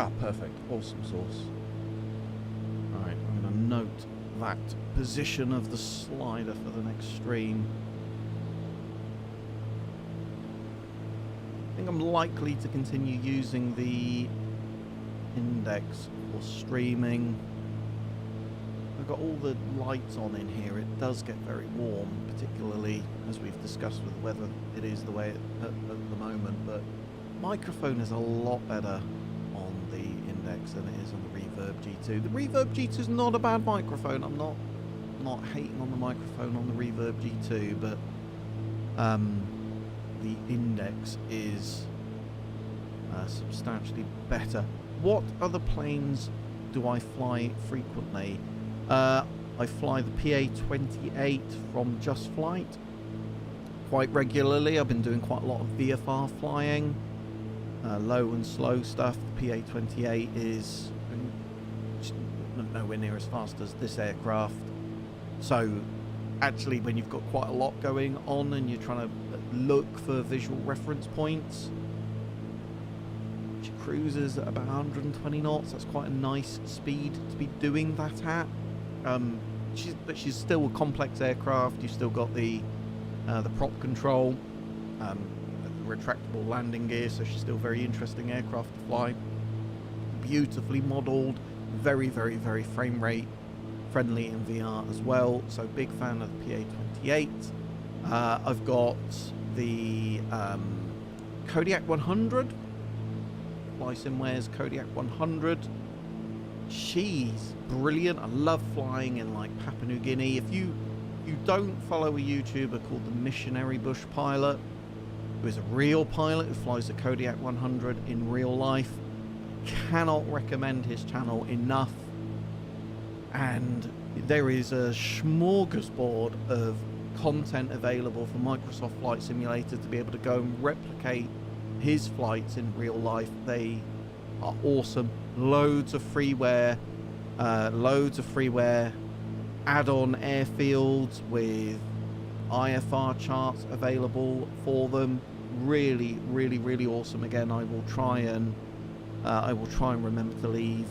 Ah, perfect. Awesome sauce. Alright, I'm going to note that position of the slider for the next stream. I think I'm likely to continue using the index for streaming. I've got all the lights on in here. It does get very warm, particularly as we've discussed with the weather. It is the way at the moment, but microphone is a lot better on the index than it is on the Reverb G2. The Reverb G2 is not a bad microphone. I'm not hating on the microphone on the Reverb G2, but the index is substantially better. What other planes do I fly frequently? I fly the PA-28 from Just Flight quite regularly. I've been doing quite a lot of VFR flying, low and slow stuff. The PA-28 is nowhere near as fast as this aircraft. So actually, when you've got quite a lot going on and you're trying to look for visual reference points, she cruises at about 120 knots. That's quite a nice speed to be doing that at. But she's still a complex aircraft. You've still got the prop control, retractable landing gear, so she's still a very interesting aircraft to fly. Beautifully modelled, very, very, very frame rate friendly in VR as well. So big fan of the PA-28. I've got the Kodiak 100. FlySimware's Kodiak 100. She's brilliant. I love flying in like Papua New Guinea. If you don't follow a YouTuber called the Missionary Bush Pilot, who is a real pilot who flies the Kodiak 100 in real life, cannot recommend his channel enough. And there is a smorgasbord of content available for Microsoft Flight Simulator to be able to go and replicate his flights in real life. They are awesome. Loads of freeware, add-on airfields with IFR charts available for them. Really, really, really awesome. Again, I will try and remember to leave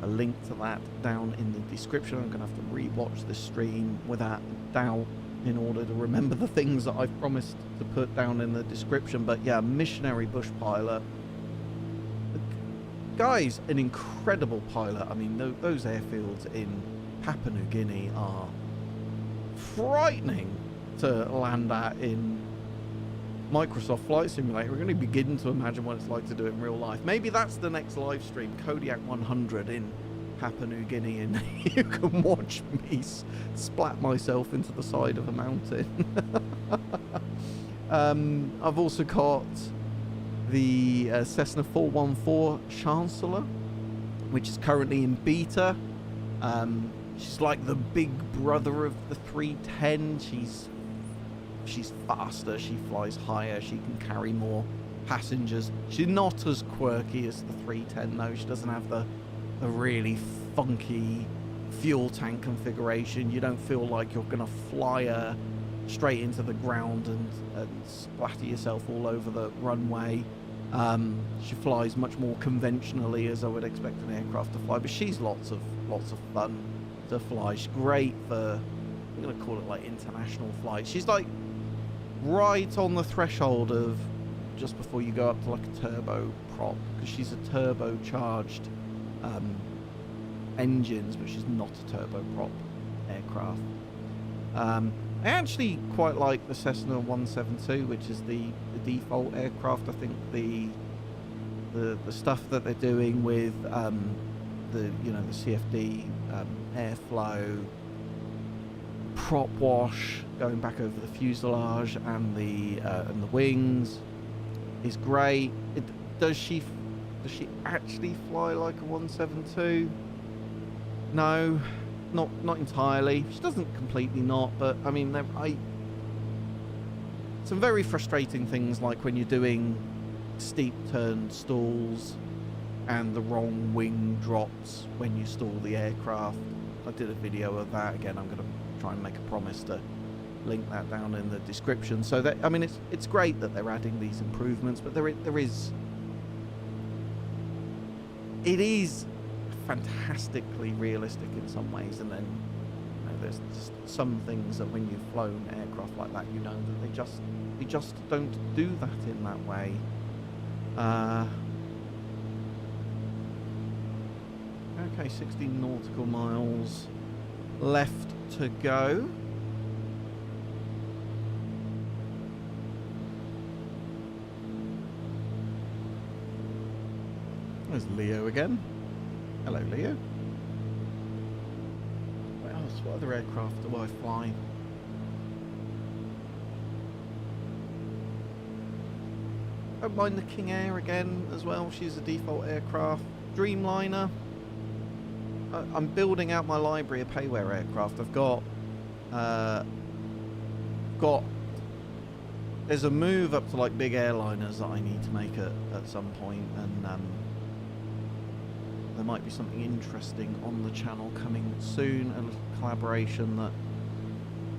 a link to that down in the description. I'm going to have to re-watch this stream without doubt in order to remember the things that I've promised to put down in the description. But yeah, Missionary Bush Pilot. The guy's an incredible pilot. I mean, those airfields in Papua New Guinea are frightening to land at in Microsoft Flight Simulator. We're going to begin to imagine what it's like to do it in real life. Maybe that's the next live stream, Kodiak 100 in Papua New Guinea, and you can watch me splat myself into the side of a mountain. I've also got the Cessna 414 Chancellor, which is currently in beta. She's like the big brother of the 310. She's faster, she flies higher, she can carry more passengers. She's not as quirky as the 310 though. She doesn't have the really funky fuel tank configuration. You don't feel like you're gonna fly her straight into the ground and splatter yourself all over the runway. She flies much more conventionally as I would expect an aircraft to fly, but she's lots of fun to fly. She's great for, I'm gonna call it like international flights. She's like right on the threshold of just before you go up to like a turbo prop, because she's a turbocharged engines, but she's not a turboprop aircraft. I actually quite like the Cessna 172, which is the default aircraft. I think the stuff that they're doing with the CFD airflow, prop wash going back over the fuselage and the wings is great. Does she actually fly like a 172? No, not entirely. She doesn't completely not, but I mean, some very frustrating things like when you're doing steep turn stalls and the wrong wing drops when you stall the aircraft. I did a video of that. Again, I'm going to try and make a promise to link that down in the description. So that, I mean, it's great that they're adding these improvements, but there is it is fantastically realistic in some ways, and then there's just some things that when you've flown aircraft like that, you know that they just don't do that in that way. Okay, 16 nautical miles left to go. There's Leo again. Hello, Leo. What else? What other aircraft do I fly? Don't mind the King Air again as well. She's a default aircraft. Dreamliner. I'm building out my library of payware aircraft. I've got there's a move up to like big airliners that I need to make at some point, and there might be something interesting on the channel coming soon. A little collaboration that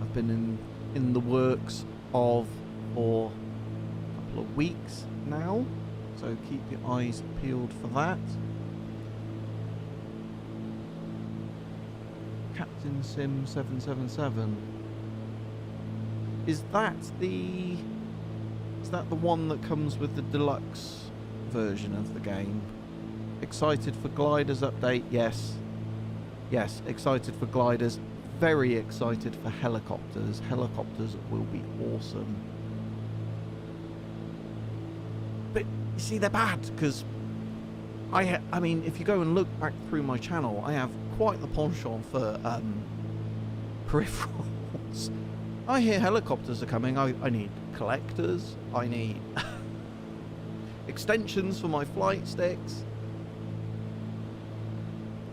I've been in the works of for a couple of weeks now, so keep your eyes peeled for that. Captain Sim 777. Is that the one that comes with the deluxe version of the game? Excited for gliders update? Yes. Yes, excited for gliders. Very excited for helicopters. Helicopters will be awesome. But you see, they're bad because I mean, if you go and look back through my channel, I have quite the penchant for peripherals. I hear helicopters are coming. I need collectors. I need extensions for my flight sticks.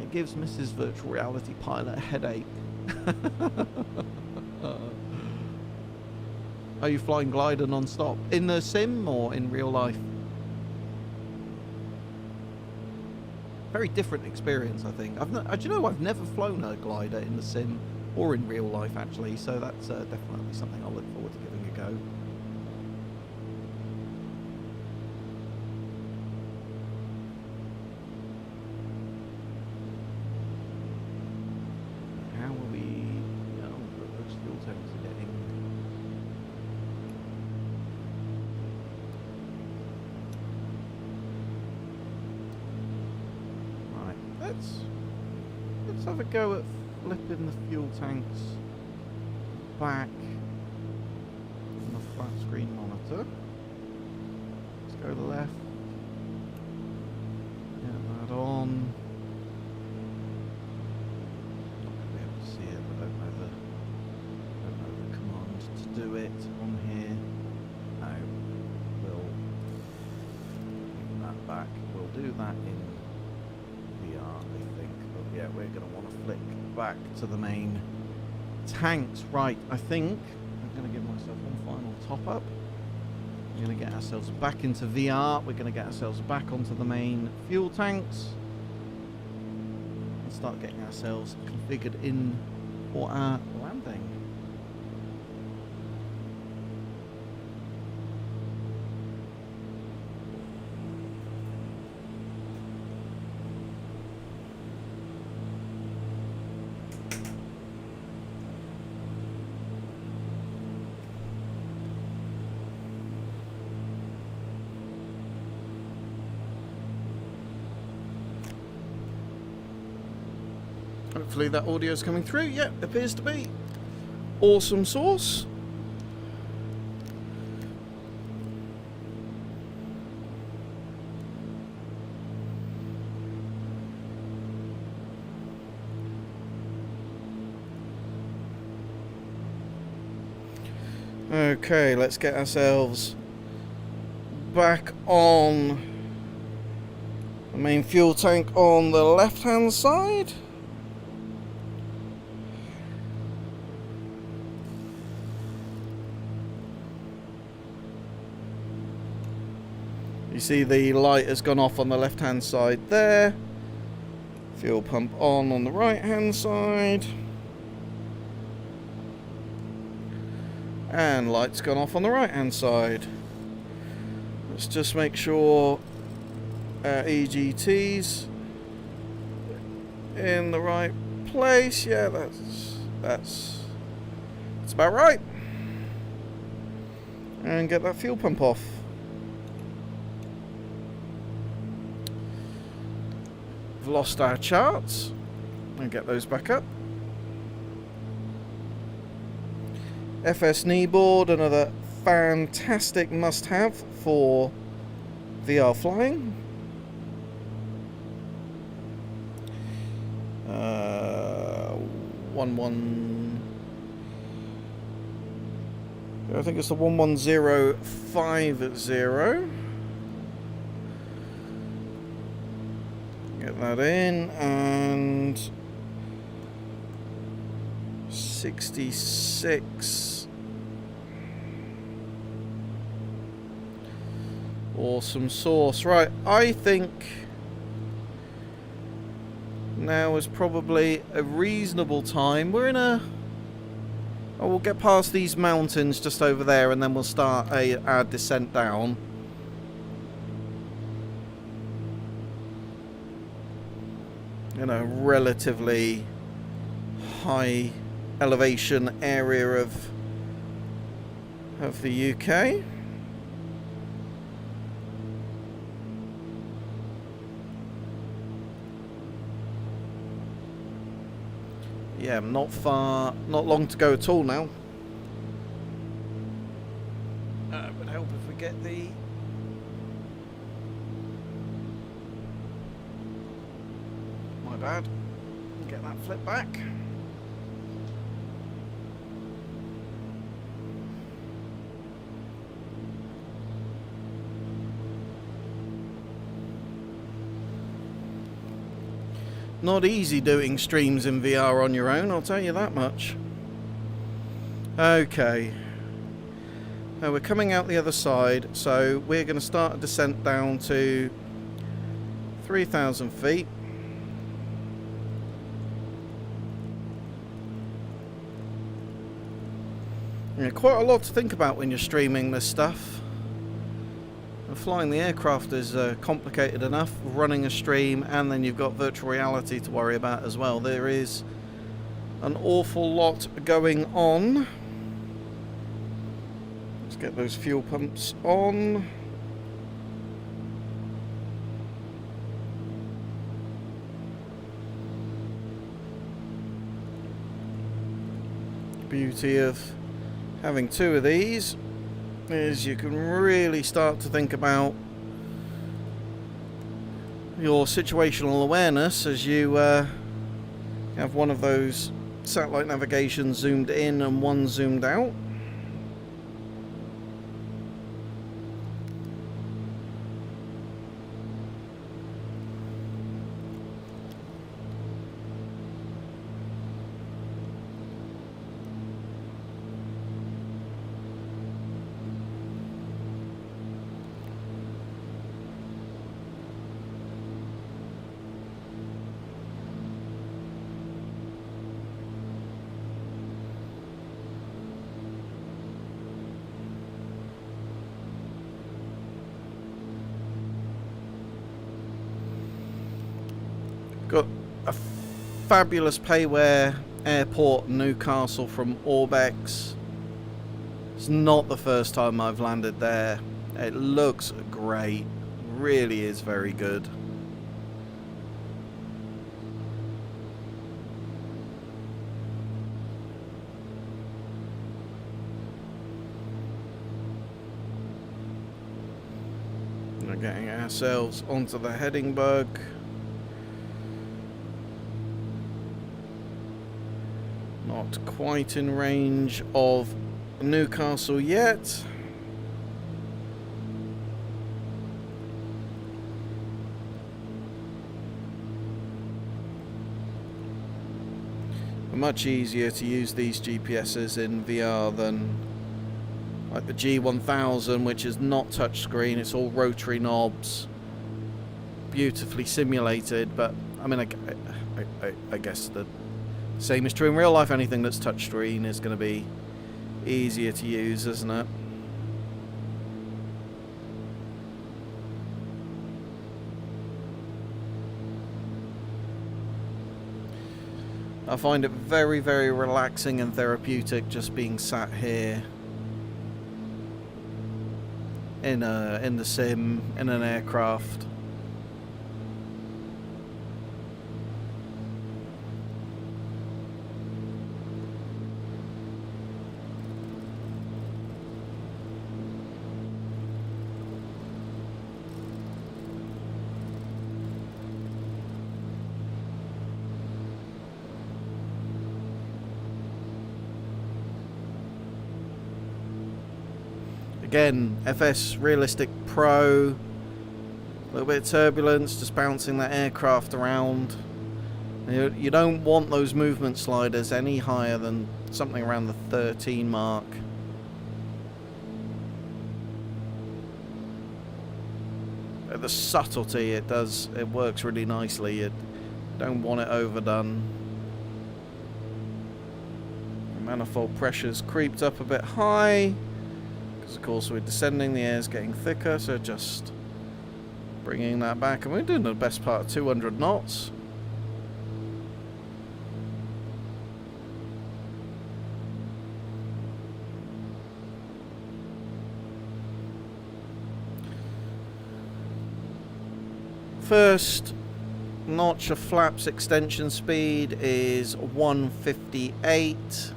It gives Mrs. Virtual Reality Pilot a headache. Are you flying glider non-stop? In the sim or in real life? Very different experience, I think. Do you know, I've never flown a glider in the sim or in real life, actually, so that's definitely something I'll look forward to giving a go. How are we... Oh, those fuel tanks are getting... Let's have a go at flipping the fuel tanks back on the flat screen monitor. Let's go left. Get that on. Not going to be able to see it, but I don't know the command to do it on here. No. We'll bring that back. We'll do that in VR, I think. But yeah, we're going to want to flick back to the main tanks. Right, I think I'm going to give myself one final top up. We're going to get ourselves back into VR. We're going to get ourselves back onto the main fuel tanks and start getting ourselves configured in for our landing. Hopefully that audio is coming through. Yep, appears to be. Awesome sauce. Okay, let's get ourselves back on the main fuel tank on the left hand side. You see the light has gone off on the left hand side there. Fuel pump on the right hand side. And light's gone off on the right hand side. Let's just make sure our EGTs in the right place. Yeah, that's about right. And get that fuel pump off. We've lost our charts. And get those back up. FS knee board, another fantastic must-have for VR flying. I think it's the 11050. Get that in, and 66. Awesome sauce. Right, I think now is probably a reasonable time. We're in a... Oh, we'll get past these mountains just over there, and then we'll start our descent down. In a relatively high elevation area of the UK. Yeah, not long to go at all now. It would help if we get the... My bad. Get that flip back. Not easy doing streams in VR on your own, I'll tell you that much. Okay. Now we're coming out the other side, so we're going to start a descent down to 3,000 feet. Yeah, quite a lot to think about when you're streaming this stuff. Flying the aircraft is complicated enough, running a stream, and then you've got virtual reality to worry about as well. There is an awful lot going on. Let's get those fuel pumps on. Beauty of having two of these is you can really start to think about your situational awareness as you have one of those satellite navigation zoomed in and one zoomed out. Got a fabulous payware airport Newcastle from Orbex. It's not the first time I've landed there. It looks great. Really is very good. We're getting ourselves onto the heading bug. Not quite in range of Newcastle yet. Much easier to use these GPSs in VR than like the G1000, which is not touchscreen, it's all rotary knobs, beautifully simulated. But I mean, I guess the same is true in real life. Anything that's touchscreen is going to be easier to use, isn't it? I find it very, very relaxing and therapeutic just being sat here in the sim, in an aircraft. Again, FS Realistic Pro, a little bit of turbulence, just bouncing that aircraft around. You don't want those movement sliders any higher than something around the 13 mark. The subtlety it works really nicely. You don't want it overdone. The manifold pressure's creeped up a bit high. Of course we're descending, the air's getting thicker, so just bringing that back, and we're doing the best part of 200 knots. First notch of flaps extension speed is 158.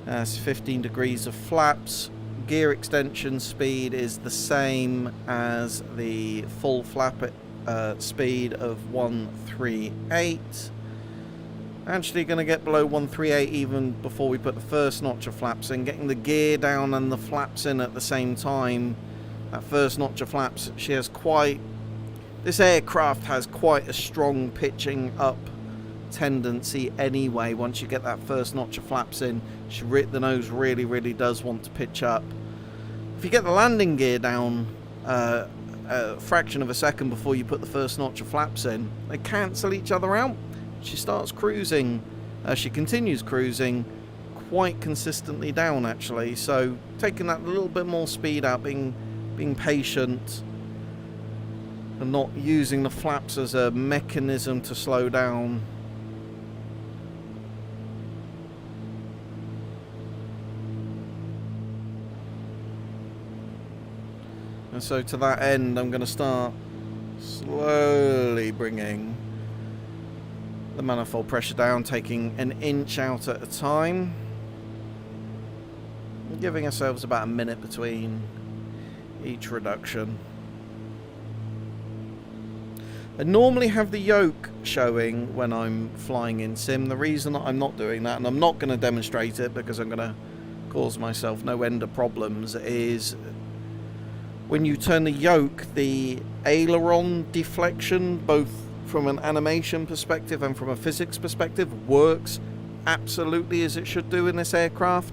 That's 15 degrees of flaps. Gear extension speed is the same as the full flap speed of 138. Actually going to get below 138 even before we put the first notch of flaps in. Getting the gear down and the flaps in at the same time. That first notch of flaps, this aircraft has quite a strong pitching up tendency anyway. Once you get that first notch of flaps in, the nose really does want to pitch up. If you get the landing gear down a fraction of a second before you put the first notch of flaps in, they cancel each other out. She starts cruising, she continues cruising quite consistently down actually, so taking that little bit more speed out, being patient and not using the flaps as a mechanism to slow down. And so to that end, I'm going to start slowly bringing the manifold pressure down, taking an inch out at a time, and giving ourselves about a minute between each reduction. I normally have the yoke showing when I'm flying in sim. The reason that I'm not doing that, and I'm not going to demonstrate it because I'm going to cause myself no end of problems, is when you turn the yoke, the aileron deflection, both from an animation perspective and from a physics perspective, works absolutely as it should do in this aircraft.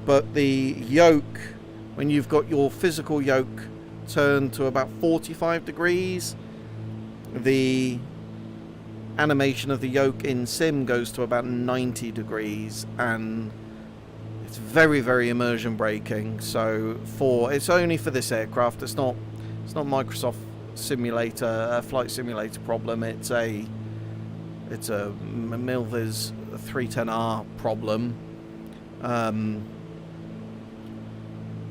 But the yoke, when you've got your physical yoke turned to about 45 degrees, the animation of the yoke in sim goes to about 90 degrees, and it's very immersion breaking. So it's only for this aircraft. It's not Microsoft simulator, flight simulator problem. It's a Milviz 310R problem.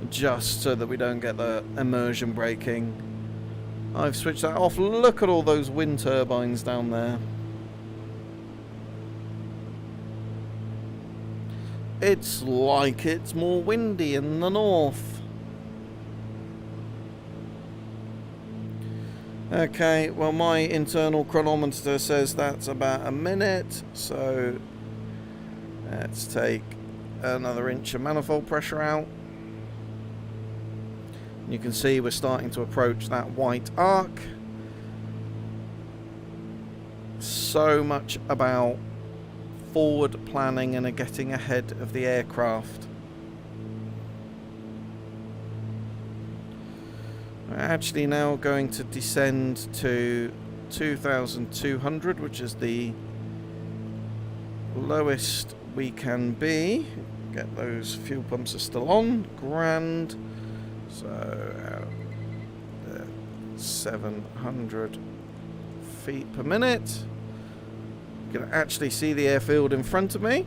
Just so that we don't get the immersion breaking. I've switched that off. Look at all those wind turbines down there. It's like it's more windy in the north. Okay, well my internal chronometer says that's about a minute, so let's take another inch of manifold pressure out. You can see we're starting to approach that white arc. So much about forward planning and getting ahead of the aircraft. We're actually now going to descend to 2,200, which is the lowest we can be. Get those fuel pumps are still on. Grand. So 700 feet per minute. You can actually see the airfield in front of me.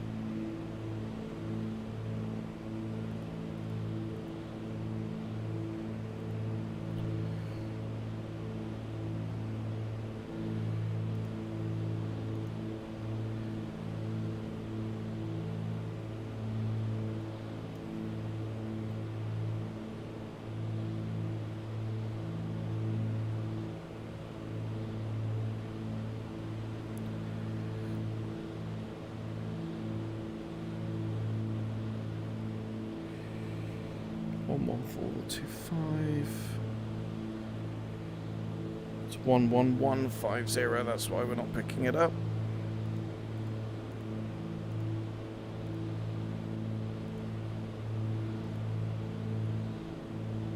It's 11150, that's why we're not picking it up.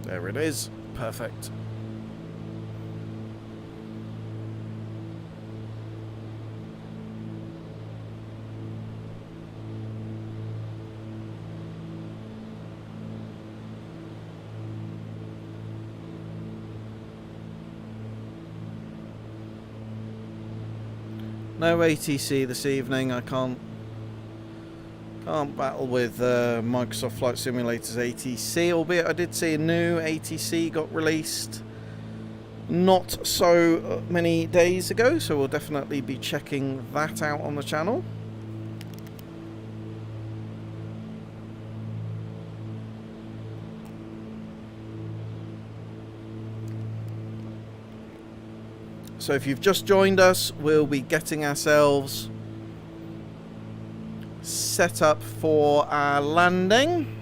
There it is. Perfect. No ATC this evening. I can't battle with Microsoft Flight Simulator's ATC, albeit I did see a new ATC got released not so many days ago, so we'll definitely be checking that out on the channel. So if you've just joined us, we'll be getting ourselves set up for our landing.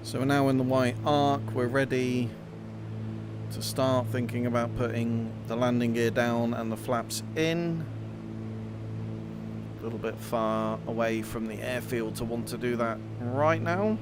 So we're now in the white arc, we're ready to start thinking about putting the landing gear down and the flaps in. A little bit far away from the airfield to want to do that right now.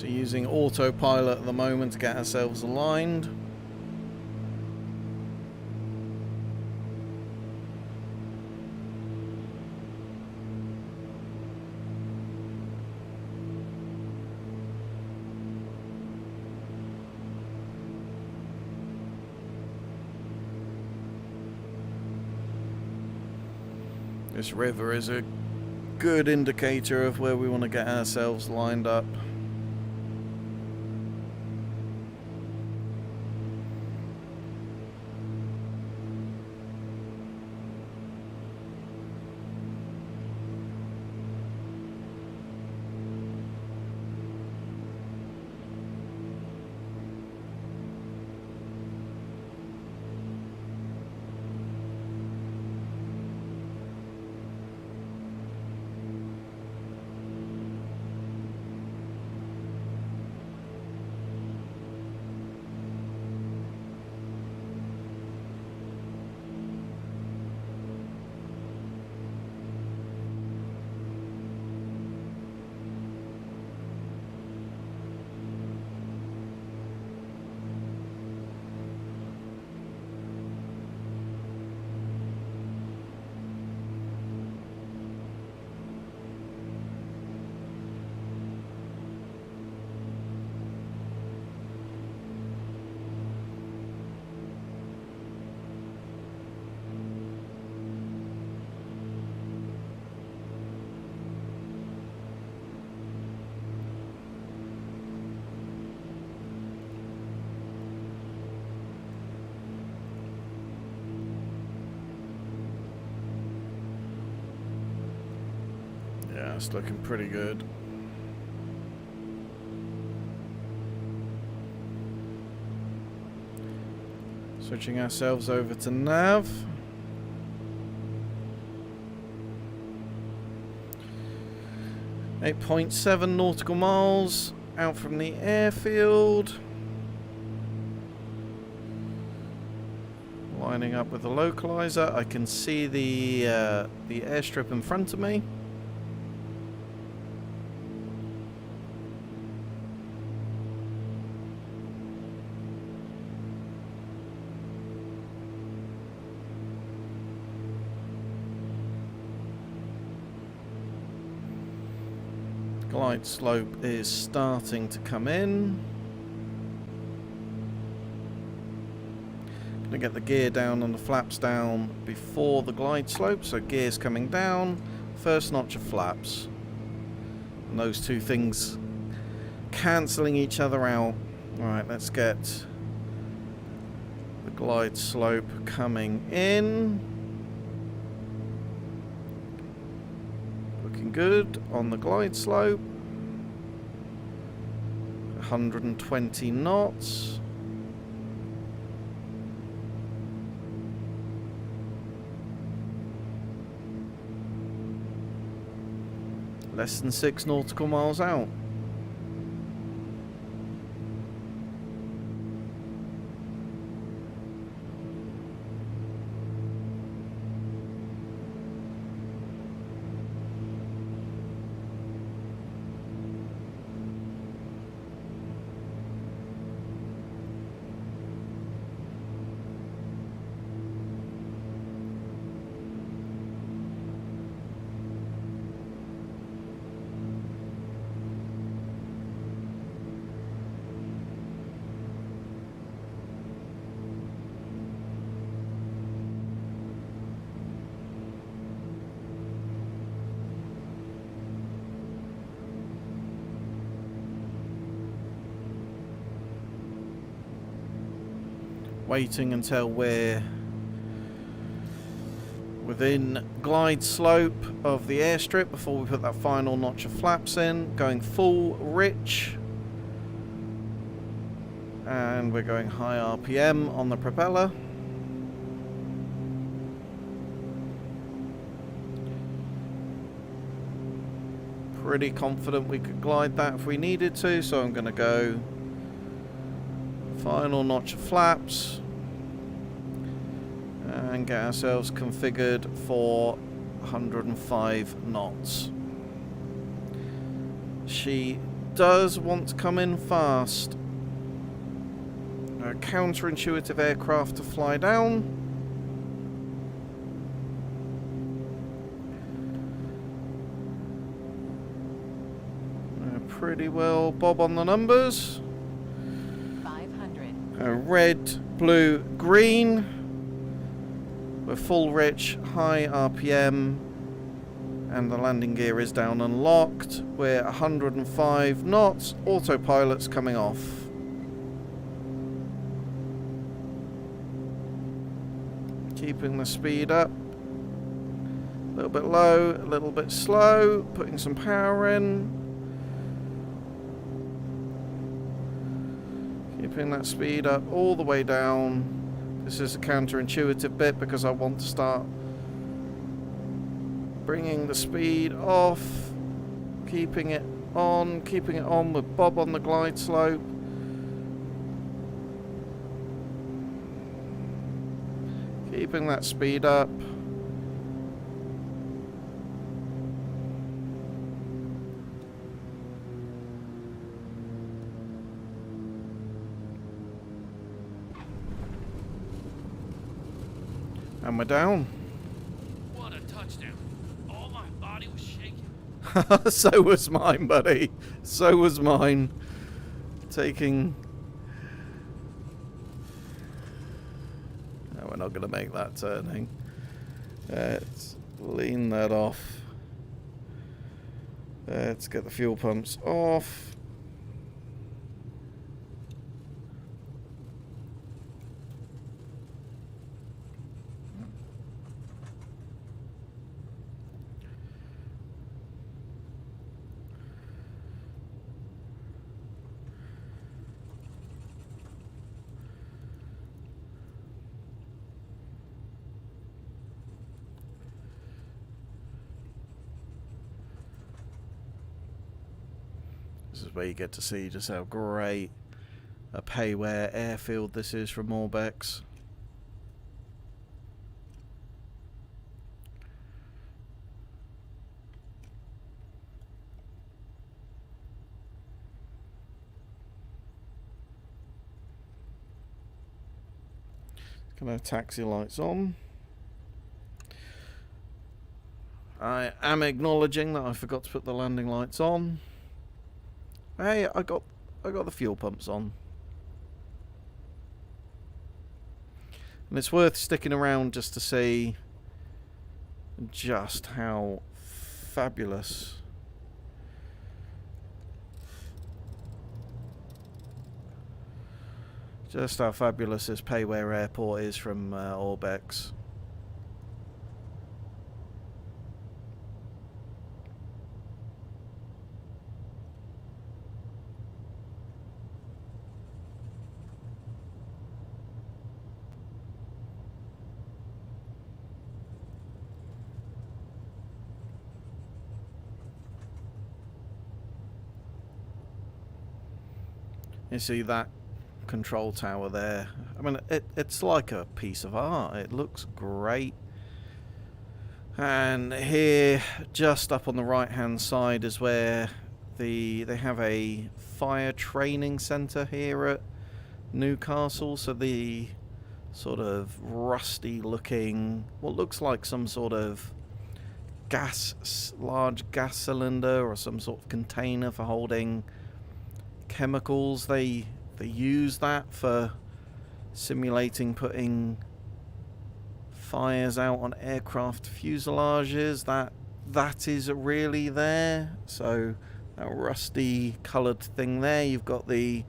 So using autopilot at the moment to get ourselves aligned. This river is a good indicator of where we want to get ourselves lined up. Yeah, it's looking pretty good. Switching ourselves over to nav. .7 nautical miles out from the airfield. Lining up with the localizer. I can see the airstrip in front of me. Glide slope is starting to come in. Gonna get the gear down and the flaps down before the glide slope, so gear's coming down, first notch of flaps. And those two things cancelling each other out. Alright, let's get the glide slope coming in. Looking good on the glide slope. 120 knots. Less than 6 nautical miles out. Waiting until we're within glide slope of the airstrip before we put that final notch of flaps in. Going full rich. And we're going high RPM on the propeller. Pretty confident we could glide that if we needed to, so I'm going to go final notch of flaps and get ourselves configured for 105 knots. She does want to come in fast. A counterintuitive aircraft to fly down. Pretty well bob on the numbers. 500. Red, blue, green. We're full rich, high RPM. And the landing gear is down and locked. We're 105 knots. Autopilot's coming off. Keeping the speed up. A little bit low, a little bit slow. Putting some power in. Keeping that speed up all the way down. This is a counterintuitive bit because I want to start bringing the speed off, keeping it on with bob on the glide slope. Keeping that speed up. And we're down. What a touchdown. All my body was shaking. So was mine, buddy. So was mine. Taking... No, we're not going to make that turning. Let's lean that off. Let's get the fuel pumps off. This is where you get to see just how great a payware airfield this is from Morbex. Gonna have taxi lights on. I am acknowledging that I forgot to put the landing lights on. Hey, I got the fuel pumps on. And it's worth sticking around just to see just how fabulous this payware airport is from Orbex. You see that control tower there? I mean, it's like a piece of art. It looks great. And here, just up on the right-hand side, is where they have a fire training centre here at Newcastle. So the sort of rusty-looking, what looks like some sort of large gas cylinder or some sort of container for holding chemicals. They use that for simulating putting fires out on aircraft fuselages. That is really there. So that rusty coloured thing there. You've got the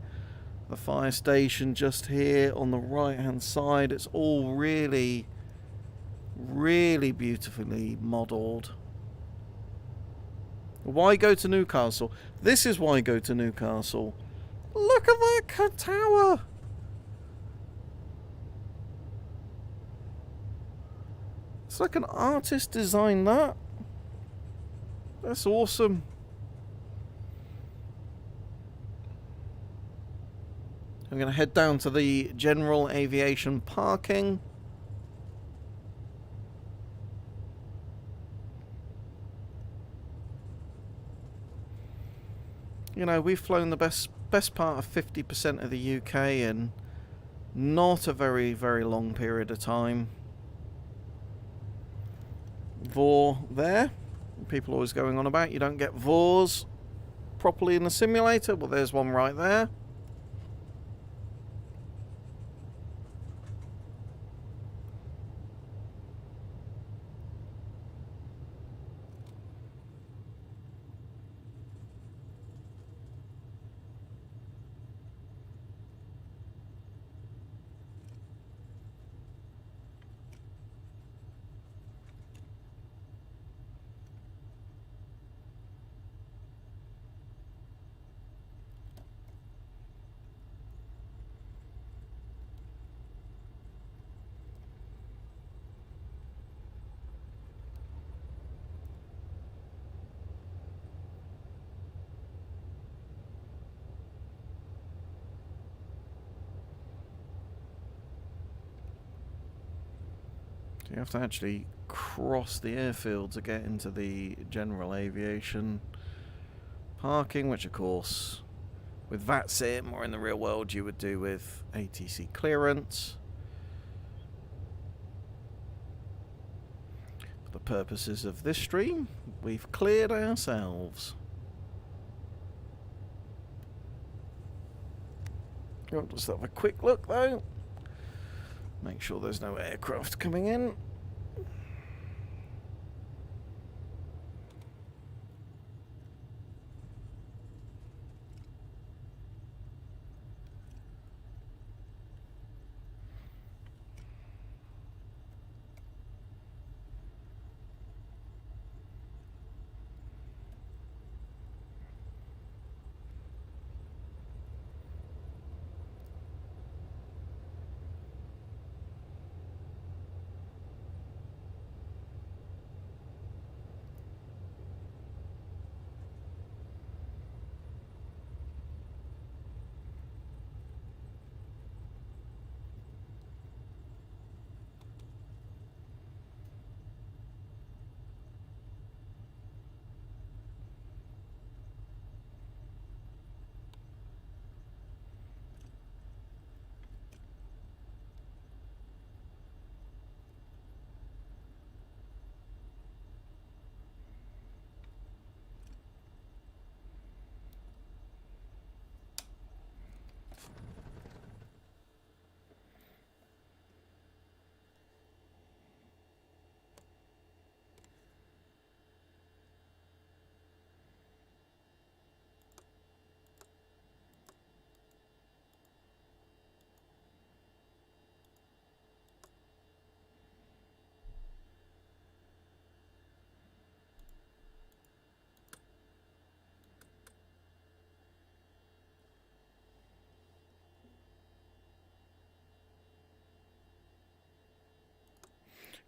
fire station just here on the right hand side. It's all really beautifully modelled. Why go to Newcastle? This is why go to Newcastle. Look at that tower! It's like an artist designed that. That's awesome. I'm going to head down to the general aviation parking. You know, we've flown the best part of 50% of the UK in not a very, very long period of time. VOR there. People always going on about you don't get VORs properly in the simulator. Well, there's one right there. You have to actually cross the airfield to get into the general aviation parking, which of course with VATSIM or in the real world you would do with ATC clearance. For the purposes of this stream, we've cleared ourselves. I'll just have a quick look though. Make sure there's no aircraft coming in.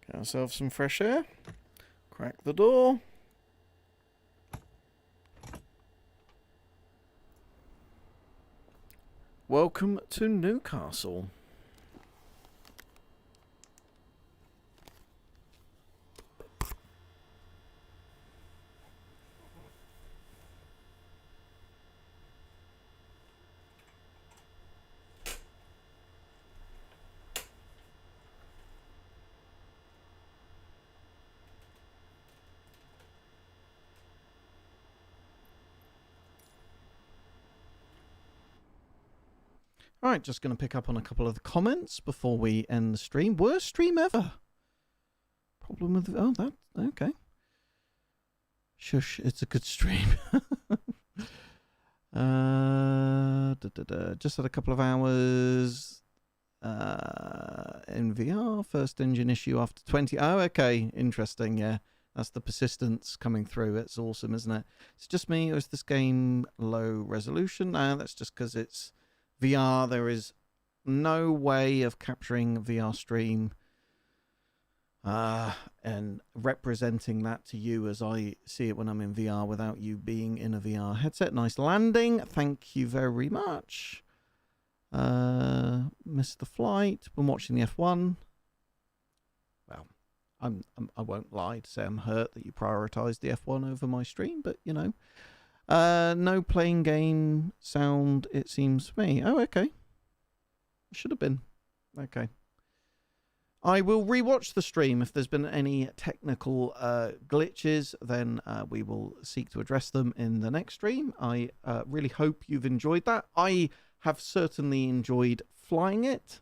Get ourselves some fresh air. Crack the door. Welcome to Newcastle. Alright, just going to pick up on a couple of the comments before we end the stream. Worst stream ever. Problem with... Oh, that... Okay. Shush, it's a good stream. Just had a couple of hours in VR. First engine issue after 20... Oh, okay. Interesting, yeah. That's the persistence coming through. It's awesome, isn't it? It's just me, or is this game low resolution? No, that's just because it's VR. There is no way of capturing VR stream and representing that to you as I see it when I'm in VR without you being in a VR headset. Nice landing. Thank you very much. Missed the flight. Been watching the F1. Well, I won't lie to say I'm hurt that you prioritised the F1 over my stream, but you know. No playing game sound, it seems to me. Oh, okay. Should have been. Okay. I will rewatch the stream. If there's been any technical glitches, then we will seek to address them in the next stream. I really hope you've enjoyed that. I have certainly enjoyed flying it.